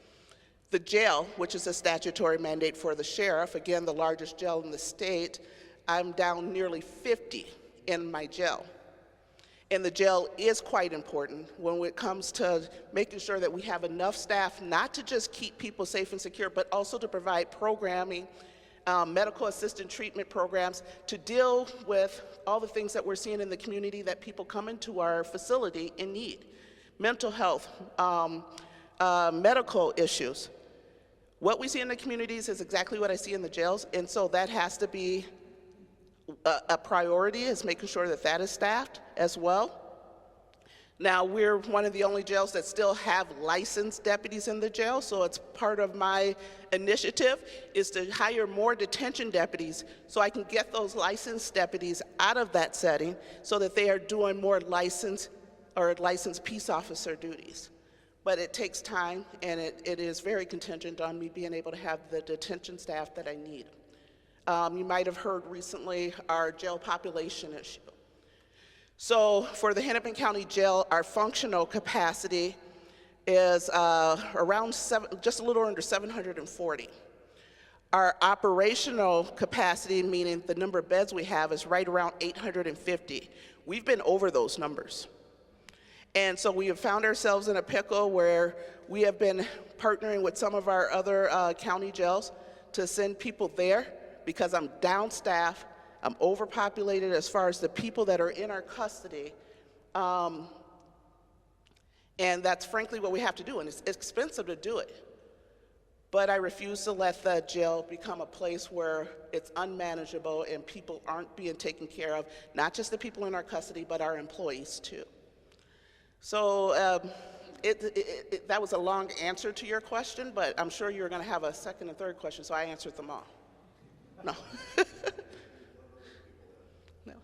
The jail, which is a statutory mandate for the sheriff, again, the largest jail in the state, I'm down nearly 50 in my jail. And the jail is quite important when it comes to making sure that we have enough staff not to just keep people safe and secure, but also to provide programming, medical assistant treatment programs to deal with all the things that we're seeing in the community that people come into our facility in need. Mental health, medical issues. What we see in the communities is exactly what I see in the jails, and so that has to be a priority, is making sure that that is staffed as well. Now, we're one of the only jails that still have licensed deputies in the jail, so it's part of my initiative is to hire more detention deputies so I can get those licensed deputies out of that setting so that they are doing more licensed peace officer duties. But it takes time, and it is very contingent on me being able to have the detention staff that I need. You might have heard recently our jail population issue. So for the Hennepin County Jail, our functional capacity is just a little under 740. Our operational capacity, meaning the number of beds we have, is right around 850. We've been over those numbers. And so we have found ourselves in a pickle where we have been partnering with some of our other county jails to send people there, because I'm down staff, I'm overpopulated as far as the people that are in our custody, and that's frankly what we have to do, and it's expensive to do it. But I refuse to let the jail become a place where it's unmanageable and people aren't being taken care of, not just the people in our custody, but our employees too. So that was a long answer to your question, but I'm sure you're going to have a second and third question, so I answered them all. No. No.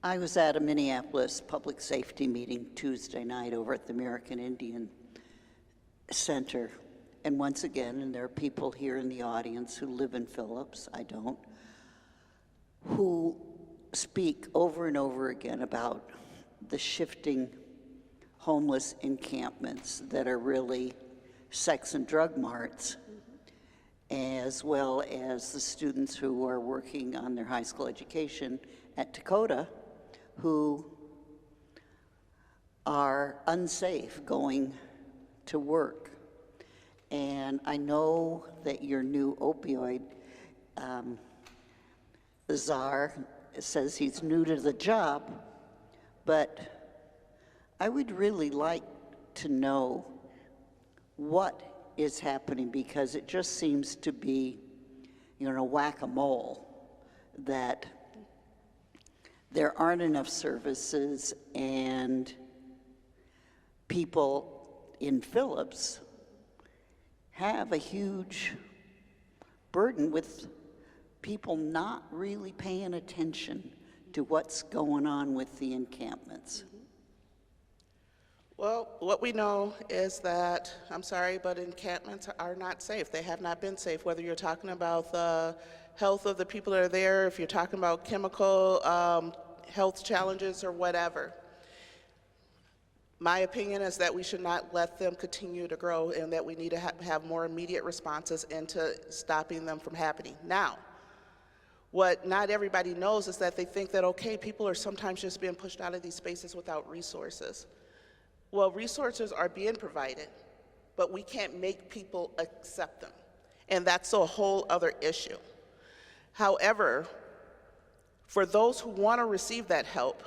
I was at a Minneapolis public safety meeting Tuesday night over at the American Indian Center. And once again, and there are people here in the audience who live in Phillips, I don't, who speak over and over again about the shifting homeless encampments that are really sex and drug marts, as well as the students who are working on their high school education at Dakota, who are unsafe going to work. And I know that your new opioid czar says he's new to the job, but I would really like to know what is happening, because it just seems to be, whack-a-mole, that there aren't enough services, and people in Phillips have a huge burden with people not really paying attention to what's going on with the encampments. Well, what we know is that, I'm sorry, but encampments are not safe. They have not been safe, whether you're talking about the health of the people that are there, if you're talking about chemical health challenges or whatever. My opinion is that we should not let them continue to grow, and that we need to have more immediate responses into stopping them from happening. Now, what not everybody knows is that they think that, okay, people are sometimes just being pushed out of these spaces without resources. Well, resources are being provided, but we can't make people accept them. And that's a whole other issue. However, for those who want to receive that help,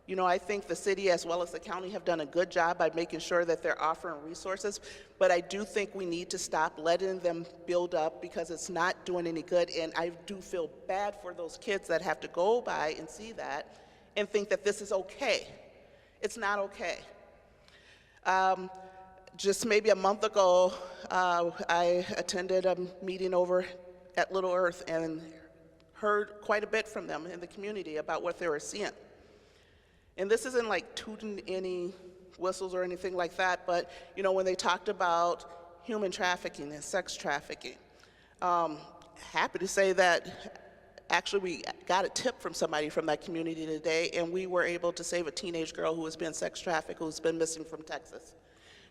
You know, I think the city as well as the county have done a good job by making sure that they're offering resources, but I do think we need to stop letting them build up because it's not doing any good, and I do feel bad for those kids that have to go by and see that and think that this is okay. It's not okay. Just maybe a month ago, I attended a meeting over at Little Earth and heard quite a bit from them in the community about what they were seeing. And this isn't like tooting any whistles or anything like that, but you know, when they talked about human trafficking and sex trafficking, happy to say that actually we got a tip from somebody from that community today, and we were able to save a teenage girl who has been sex trafficked, who's been missing from Texas.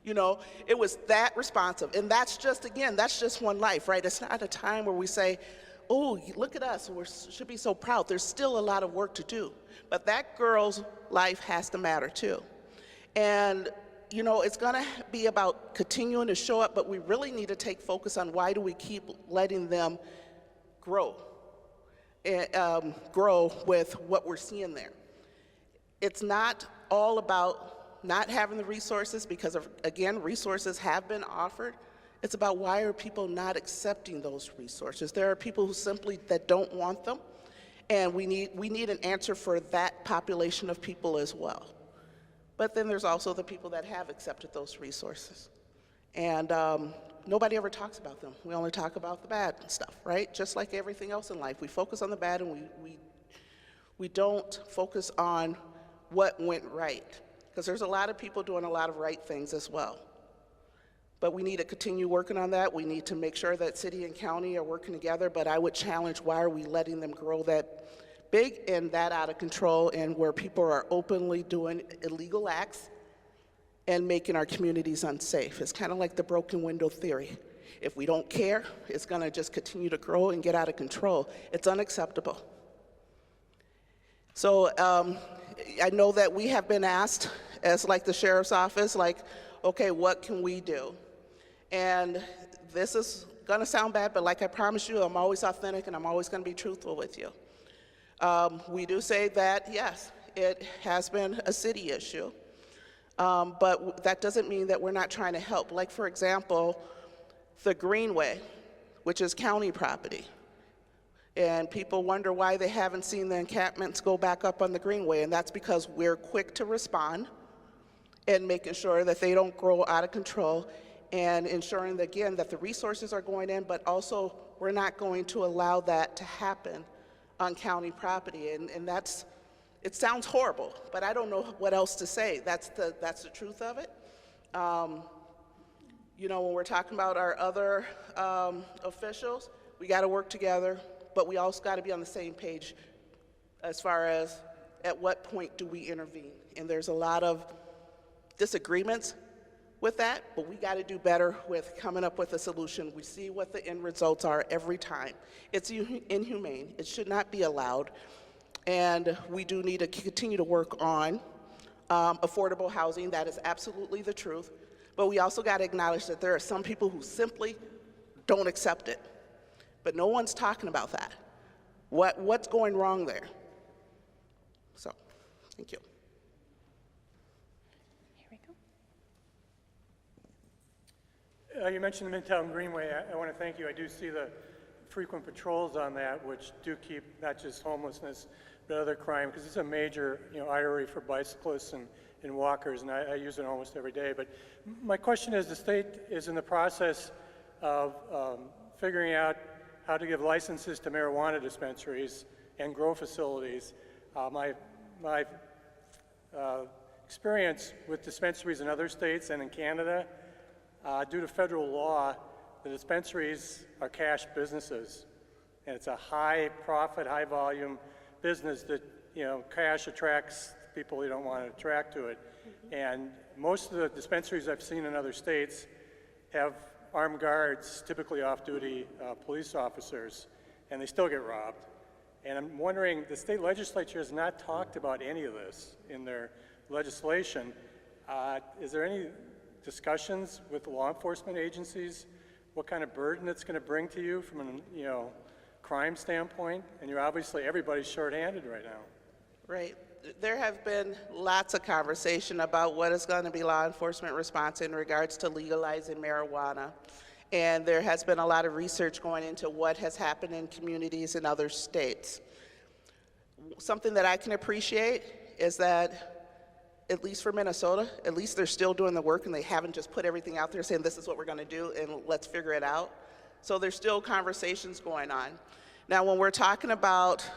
You know, it was that responsive, and that's just, again, that's just one life, right? It's not a time where we say, oh, look at us, we should be so proud. There's still a lot of work to do. But that girl's life has to matter too. And you know, it's gonna be about continuing to show up, but we really need to take focus on why do we keep letting them grow, grow with what we're seeing there. It's not all about not having the resources because of, again, resources have been offered. It's about why are people not accepting those resources. There are people who simply that don't want them, and we need an answer for that population of people as well. But then there's also the people that have accepted those resources. And nobody ever talks about them. We only talk about the bad stuff, right? Just like everything else in life. We focus on the bad and we don't focus on what went right. Because there's a lot of people doing a lot of right things as well. But we need to continue working on that. We need to make sure that city and county are working together, but I would challenge why are we letting them grow that big and that out of control, and where people are openly doing illegal acts and making our communities unsafe. It's kind of like the broken window theory. If we don't care, it's gonna just continue to grow and get out of control. It's unacceptable. So I know that we have been asked, as like the sheriff's office, like, okay, what can we do? And this is gonna sound bad, but like I promise you, I'm always authentic and I'm always gonna be truthful with you. We do say that, yes, it has been a city issue, but that doesn't mean that we're not trying to help. Like, for example, the Greenway, which is county property. And people wonder why they haven't seen the encampments go back up on the Greenway, and that's because we're quick to respond and making sure that they don't grow out of control and ensuring, again, that the resources are going in, but also we're not going to allow that to happen on county property. And that's, it sounds horrible, but I don't know what else to say. That's the truth of it. You know, when we're talking about our other officials, we got to work together, but we also got to be on the same page as far as at what point do we intervene. And there's a lot of disagreements with that, but we got to do better with coming up with a solution. We see what the end results are every time. It's inhumane. It should not be allowed. And we do need to continue to work on affordable housing. That is absolutely the truth. But we also got to acknowledge that there are some people who simply don't accept it. But no one's talking about that. What's going wrong there? So, thank you. You mentioned the Midtown Greenway. I want to thank you. I do see the frequent patrols on that, which do keep not just homelessness, but other crime, because it's a major, artery for bicyclists and walkers, and I use it almost every day. But my question is, the state is in the process of figuring out how to give licenses to marijuana dispensaries and grow facilities. My experience with dispensaries in other states and in Canada, due to federal law, the dispensaries are cash businesses, and it's a high profit, high volume business that, cash attracts people you don't want to attract to it. And most of the dispensaries I've seen in other states have armed guards, typically off-duty police officers, and they still get robbed. And I'm wondering, the state legislature has not talked about any of this in their legislation. Is there any discussions with the law enforcement agencies, what kind of burden it's going to bring to you from a crime standpoint? And you're obviously, everybody's shorthanded right now. Right. there have been lots of conversation about what is going to be law enforcement response in regards to legalizing marijuana. And there has been a lot of research going into what has happened in communities in other states. Something that I can appreciate is that, at least for Minnesota, at least they're still doing the work and they haven't just put everything out there saying this is what we're going to do and let's figure it out. So there's still conversations going on. Now, when we're talking about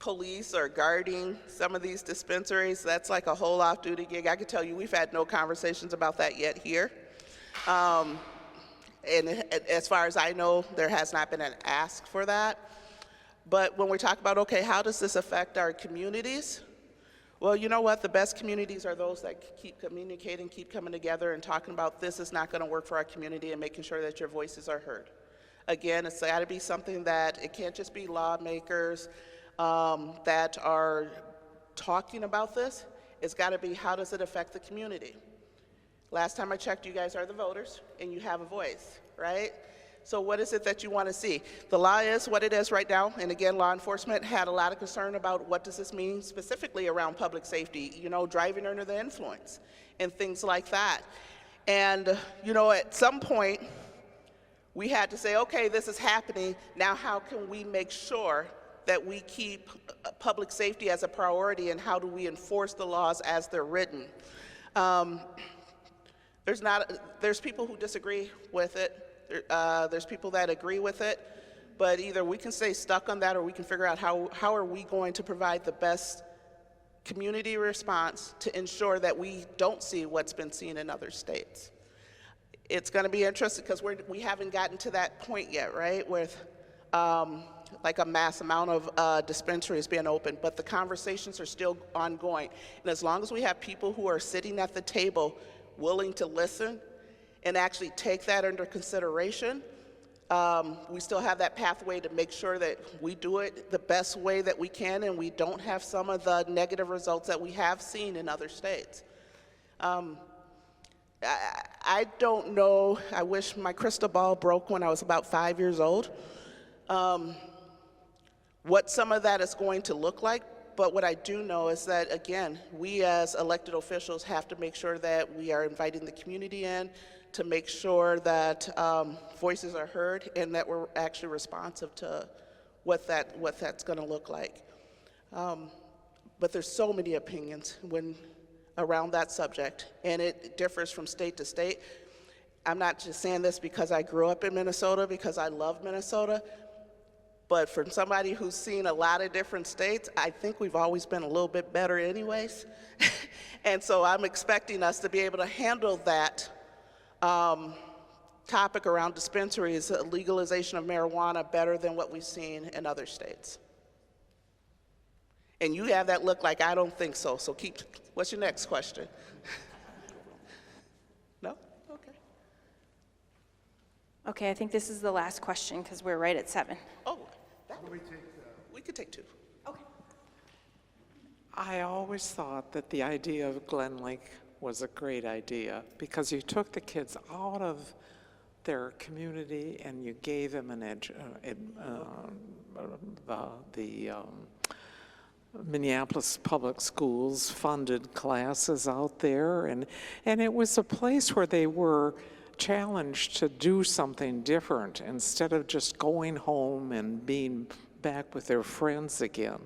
police or guarding some of these dispensaries, that's like a whole off-duty gig. I can tell you we've had no conversations about that yet here. And as far as I know, there has not been an ask for that. But when we talk about, okay, how does this affect our communities? Well, you know what? The best communities are those that keep communicating, keep coming together and talking about this is not going to work for our community and making sure that your voices are heard. Again, it's got to be something that, it can't just be lawmakers that are talking about this. It's got to be, how does it affect the community? Last time I checked, you guys are the voters and you have a voice, right? So what is it that you want to see? The law is what it is right now, and again, law enforcement had a lot of concern about what does this mean specifically around public safety, you know, driving under the influence and things like that. And, you know, at some point, we had to say, okay, this is happening, now how can we make sure that we keep public safety as a priority, and how do we enforce the laws as they're written? There's people who disagree with it. There's people that agree with it, but either we can stay stuck on that or we can figure out how are we going to provide the best community response to ensure that we don't see what's been seen in other states. It's going to be interesting because we haven't gotten to that point yet, right, with like a mass amount of dispensaries being open, but the conversations are still ongoing. And as long as we have people who are sitting at the table willing to listen and actually take that under consideration, we still have that pathway to make sure that we do it the best way that we can and we don't have some of the negative results that we have seen in other states. I don't know, I wish my crystal ball broke when I was about 5 years old, what some of that is going to look like. But what I do know is that, again, we as elected officials have to make sure that we are inviting the community in, to make sure that voices are heard and that we're actually responsive to what that's going to look like. But there's so many opinions around that subject, and it differs from state to state. I'm not just saying this because I grew up in Minnesota, because I love Minnesota, but from somebody who's seen a lot of different states, I think we've always been a little bit better anyways. And so I'm expecting us to be able to handle that topic around dispensaries, legalization of marijuana, better than what we've seen in other states. And you have that look like, I don't think so. So what's your next question? No? Okay. Okay, I think this is the last question because we're right at 7. Oh, we could take 2. Okay. I always thought that the idea of Glen Lake was a great idea because you took the kids out of their community and you gave them the Minneapolis Public Schools funded classes out there, and it was a place where they were challenged to do something different instead of just going home and being back with their friends again.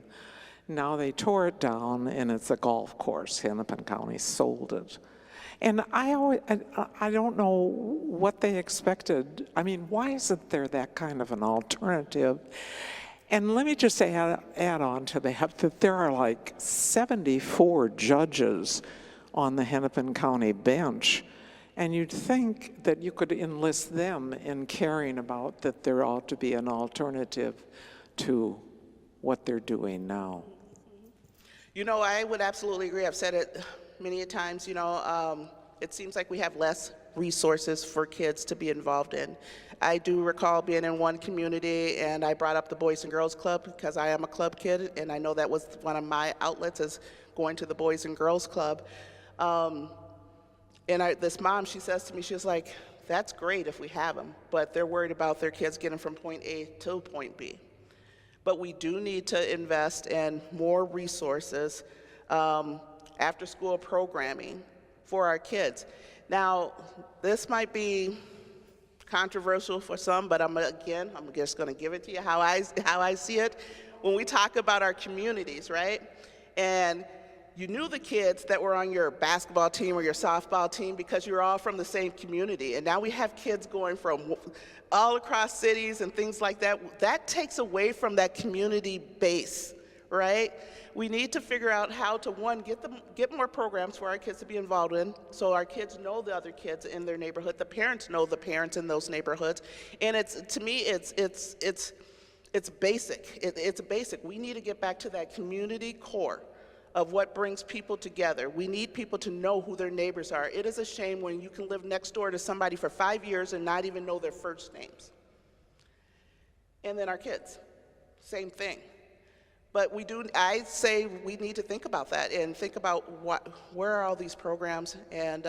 Now they tore it down and it's a golf course. Hennepin County sold it. And I don't know what they expected. I mean, why isn't there that kind of an alternative? And let me just add on to that there are like 74 judges on the Hennepin County bench. And you'd think that you could enlist them in caring about that there ought to be an alternative to what they're doing now. You know, I would absolutely agree. I've said it many a times, you know, it seems like we have less resources for kids to be involved in. I do recall being in one community and I brought up the Boys and Girls Club because I am a club kid and I know that was one of my outlets is going to the Boys and Girls Club. And this mom, she says to me, she was like, that's great if we have them, but they're worried about their kids getting from point A to point B. but we do need to invest in more resources, after-school programming for our kids. Now, this might be controversial for some, but I'm just going to give it to you how I see it. When we talk about our communities, right? And you knew the kids that were on your basketball team or your softball team because you're all from the same community. And now we have kids going from all across cities and things like that. That takes away from that community base, right? We need to figure out how to, one, get more programs for our kids to be involved in, so our kids know the other kids in their neighborhood, the parents know the parents in those neighborhoods. And to me, it's basic. It's basic. We need to get back to that community core of what brings people together. We need people to know who their neighbors are. It is a shame when you can live next door to somebody for 5 years and not even know their first names. And then our kids, same thing. But I say we need to think about that and think about where are all these programs, and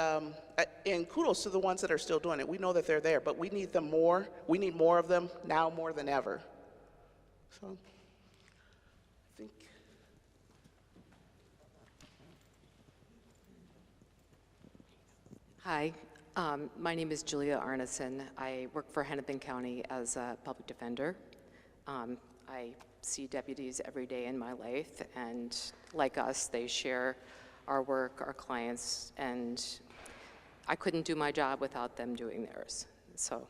kudos to the ones that are still doing it. We know that they're there, but we need them more. We need more of them now more than ever. So I think. Hi, my name is Julia Arneson. I work for Hennepin County as a public defender. I see deputies every day in my life, and like us, they share our work, our clients, and I couldn't do my job without them doing theirs. So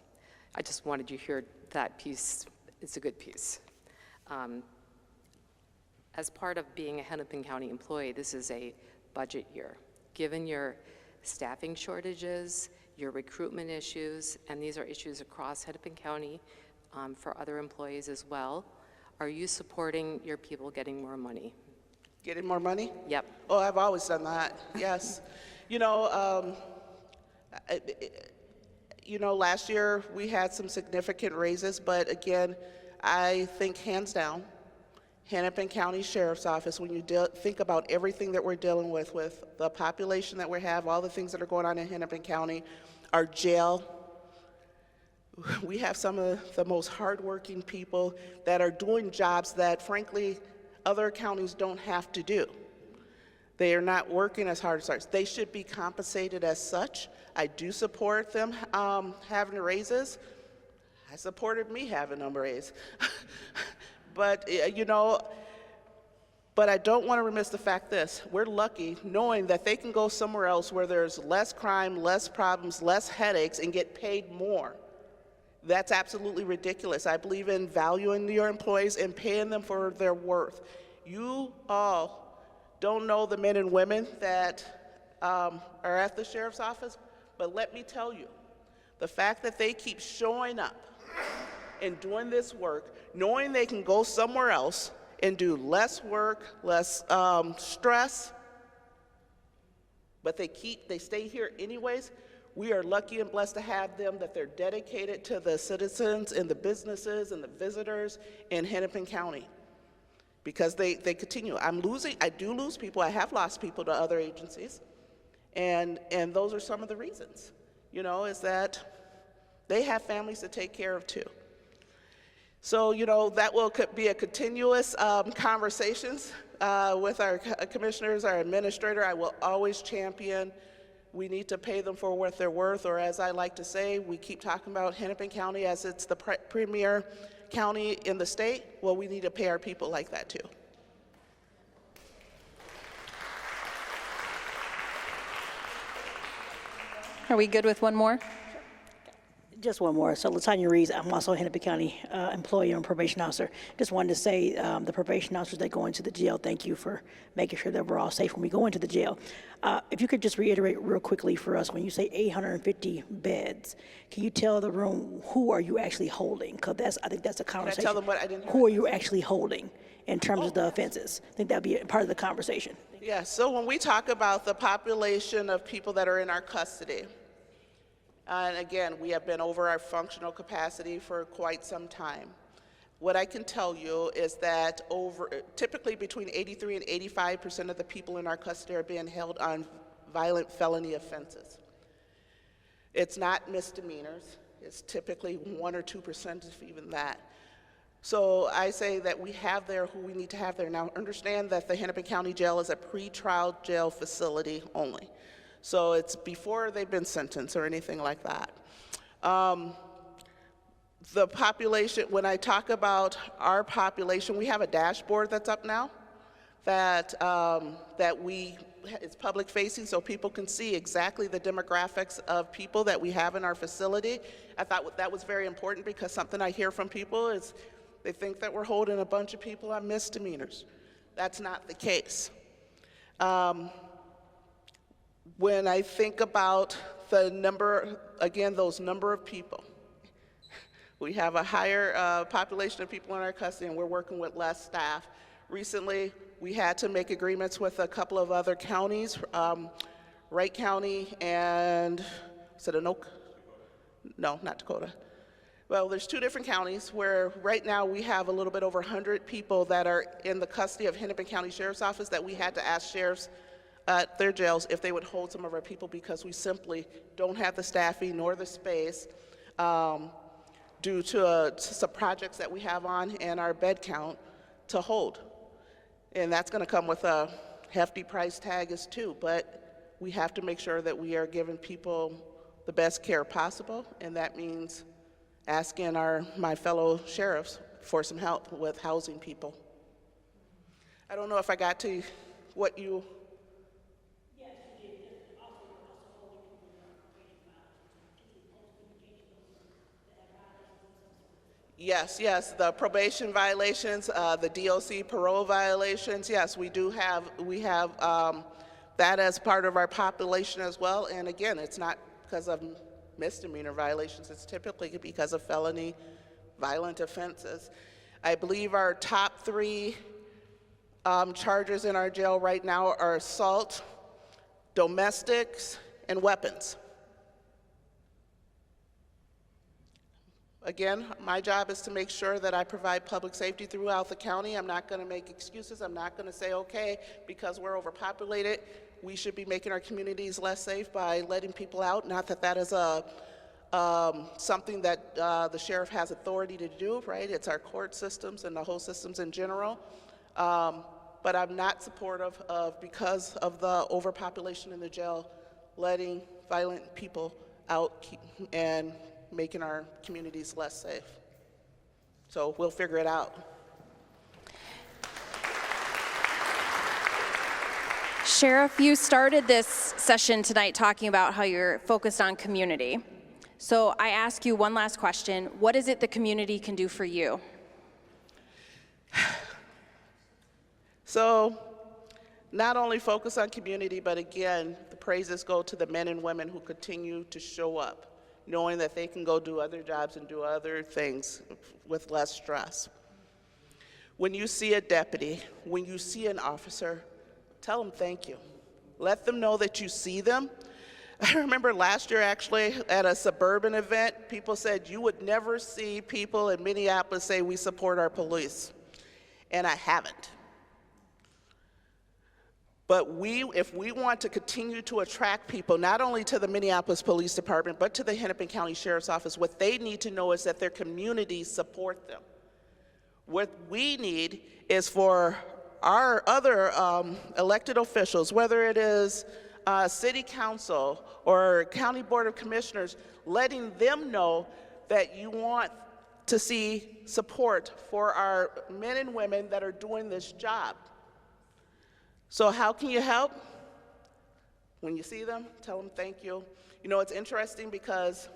I just wanted you to hear that piece. It's a good piece. As part of being a Hennepin County employee, this is a budget year. Given your staffing shortages, your recruitment issues, and these are issues across Hennepin County for other employees as well, are you supporting your people getting more money? Getting more money? Yep. Oh, I've always done that, yes. Last year we had some significant raises, but again, I think hands down, Hennepin County Sheriff's Office, when you think about everything that we're dealing with the population that we have, all the things that are going on in Hennepin County, our jail, we have some of the most hardworking people that are doing jobs that, frankly, other counties don't have to do. They are not working as hard as ours. They should be compensated as such. I do support them having raises. I supported me having them raise. But, but I don't want to remiss the fact this. We're lucky knowing that they can go somewhere else where there's less crime, less problems, less headaches, and get paid more. That's absolutely ridiculous. I believe in valuing your employees and paying them for their worth. You all don't know the men and women that are at the Sheriff's Office, but let me tell you, the fact that they keep showing up and doing this work, knowing they can go somewhere else and do less work, less stress, but they stay here anyways. We are lucky and blessed to have them, that they're dedicated to the citizens and the businesses and the visitors in Hennepin County, because they continue. I do lose people. I have lost people to other agencies, and those are some of the reasons, is that they have families to take care of too. So, that will be a continuous conversations with our commissioners, our administrator. I will always champion. We need to pay them for what they're worth, or as I like to say, we keep talking about Hennepin County as it's the premier county in the state. Well, we need to pay our people like that too. Are we good with one more? Just one more. So Latanya Reeves, I'm also a Hennepin County employee and probation officer. Just wanted to say the probation officers that go into the jail, thank you for making sure that we're all safe when we go into the jail. If you could just reiterate real quickly for us, when you say 850 beds, can you tell the room who are you actually holding? Because I think that's a conversation. Can I tell them what I didn't hear? Who are you actually holding in terms of the offenses? I think that'd be a part of the conversation. Yeah, so when we talk about the population of people that are in our custody, and again, we have been over our functional capacity for quite some time. What I can tell you is that typically between 83 and 85% of the people in our custody are being held on violent felony offenses. It's not misdemeanors. It's typically 1 or 2%, if even that. So I say that we have there who we need to have there. Now, understand that the Hennepin County Jail is a pretrial jail facility only. So it's before they've been sentenced or anything like that. The population, when I talk about our population, we have a dashboard that's up now that it's public facing so people can see exactly the demographics of people that we have in our facility. I thought that was very important because something I hear from people is they think that we're holding a bunch of people on misdemeanors. That's not the case. When I think about the number, again, those number of people, we have a higher population of people in our custody and we're working with less staff. Recently, we had to make agreements with a couple of other counties, Wright County and, is it Anoka? No, not Dakota. Well, there's 2 different counties where right now we have a little bit over 100 people that are in the custody of Hennepin County Sheriff's Office that we had to ask sheriffs at their jails if they would hold some of our people because we simply don't have the staffing nor the space due to some projects that we have on and our bed count to hold. And that's going to come with a hefty price tag as too, but we have to make sure that we are giving people the best care possible, and that means asking my fellow sheriffs for some help with housing people. I don't know if I got to what you... Yes, the probation violations, the DOC parole violations, yes, we have that as part of our population as well. And again, it's not because of misdemeanor violations, it's typically because of felony violent offenses. I believe our top 3 charges in our jail right now are assault, domestics, and weapons. Again, my job is to make sure that I provide public safety throughout the county. I'm not going to make excuses. I'm not going to say, okay, because we're overpopulated, we should be making our communities less safe by letting people out. Not that that is something that the sheriff has authority to do, right? It's our court systems and the whole systems in general. But I'm not supportive of, because of the overpopulation in the jail, letting violent people out and making our communities less safe. So we'll figure it out. Sheriff, you started this session tonight talking about how you're focused on community. So I ask you one last question. What is it the community can do for you? So not only focus on community, but again, the praises go to the men and women who continue to show up, knowing that they can go do other jobs and do other things with less stress. When you see a deputy, when you see an officer, tell them thank you. Let them know that you see them. I remember last year actually at a suburban event, people said you would never see people in Minneapolis say we support our police, and I haven't. But if we want to continue to attract people, not only to the Minneapolis Police Department, but to the Hennepin County Sheriff's Office, what they need to know is that their communities support them. What we need is for our other elected officials, whether it is City Council or County Board of Commissioners, letting them know that you want to see support for our men and women that are doing this job. So how can you help? When you see them, tell them thank you. You know, it's interesting because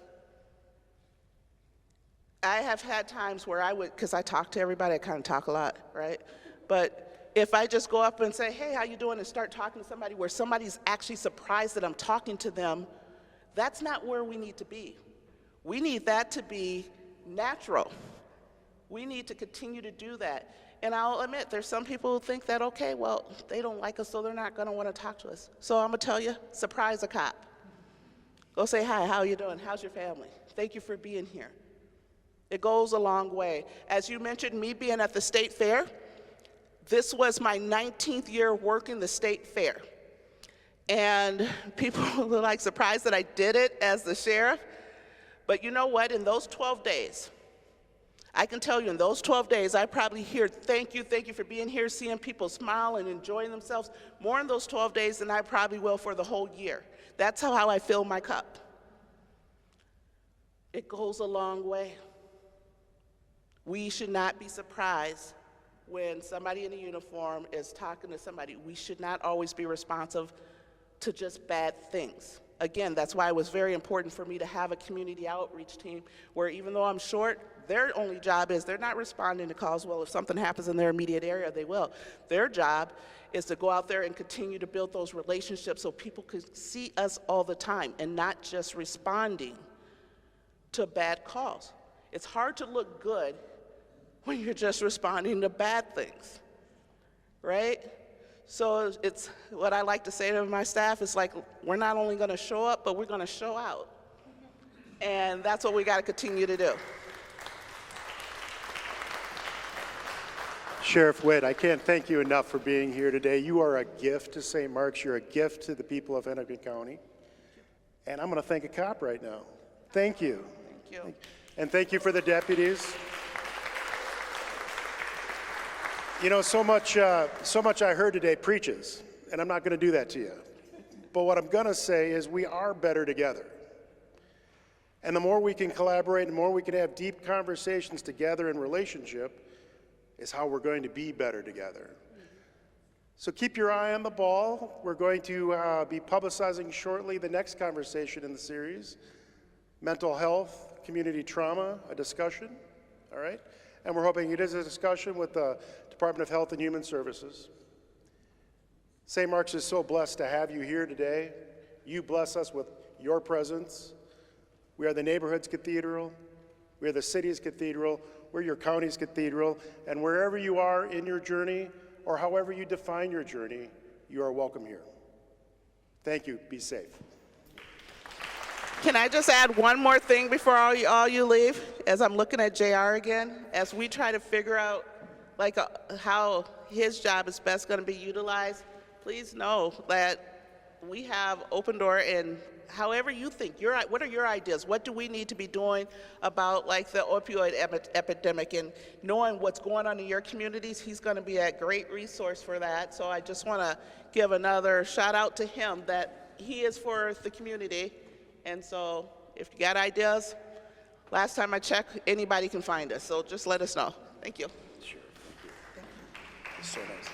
I have had times where I would, because I talk to everybody, I kind of talk a lot, right? But if I just go up and say, hey, how you doing, and start talking to somebody where somebody's actually surprised that I'm talking to them, that's not where we need to be. We need that to be natural. We need to continue to do that. And I'll admit, there's some people who think that, okay, well, they don't like us, so they're not gonna wanna talk to us. So I'm gonna tell you, surprise a cop. Go say, hi, how you doing? How's your family? Thank you for being here. It goes a long way. As you mentioned, me being at the state fair, this was my 19th year working the state fair. And people were like surprised that I did it as the sheriff. But you know what, in those 12 days, I can tell you in those 12 days, I probably hear thank you for being here, seeing people smile and enjoying themselves more in those 12 days than I probably will for the whole year. That's how I fill my cup. It goes a long way. We should not be surprised when somebody in a uniform is talking to somebody. We should not always be responsive to just bad things. Again, that's why it was very important for me to have a community outreach team where even though I'm short, their only job is they're not responding to calls. Well, if something happens in their immediate area, they will. Their job is to go out there and continue to build those relationships so people can see us all the time and not just responding to bad calls. It's hard to look good when you're just responding to bad things, right? So it's what I like to say to my staff is like, we're not only going to show up, but we're going to show out. And that's what we got to continue to do. Sherriff Witt, I can't thank you enough for being here today. You are a gift to St. Mark's. You're a gift to the people of Hennepin County. And I'm going to thank a cop right now. Thank you. Thank you. And thank you for the deputies. You know, so much I heard today preaches, and I'm not going to do that to you. But what I'm going to say is we are better together. And the more we can collaborate, the more we can have deep conversations together in relationship, is how we're going to be better together. So keep your eye on the ball. We're going to be publicizing shortly the next conversation in the series, mental health, community trauma, a discussion, all right? And we're hoping it is a discussion with the Department of Health and Human Services. St. Mark's is so blessed to have you here today. You bless us with your presence. We are the neighborhood's cathedral. We are the city's cathedral. We're your county's cathedral. And wherever you are in your journey, or however you define your journey, you are welcome here. Thank you. Be safe. Can I just add one more thing before all you leave? As I'm looking at JR again, as we try to figure out like how his job is best going to be utilized, please know that we have open door and however you think, what are your ideas? What do we need to be doing about like the opioid epidemic and knowing what's going on in your communities? He's going to be a great resource for that. So I just want to give another shout out to him that he is for the community. And so if you got ideas, last time I checked, anybody can find us. So just let us know. Thank you. Sure. Thank you. It's so nice.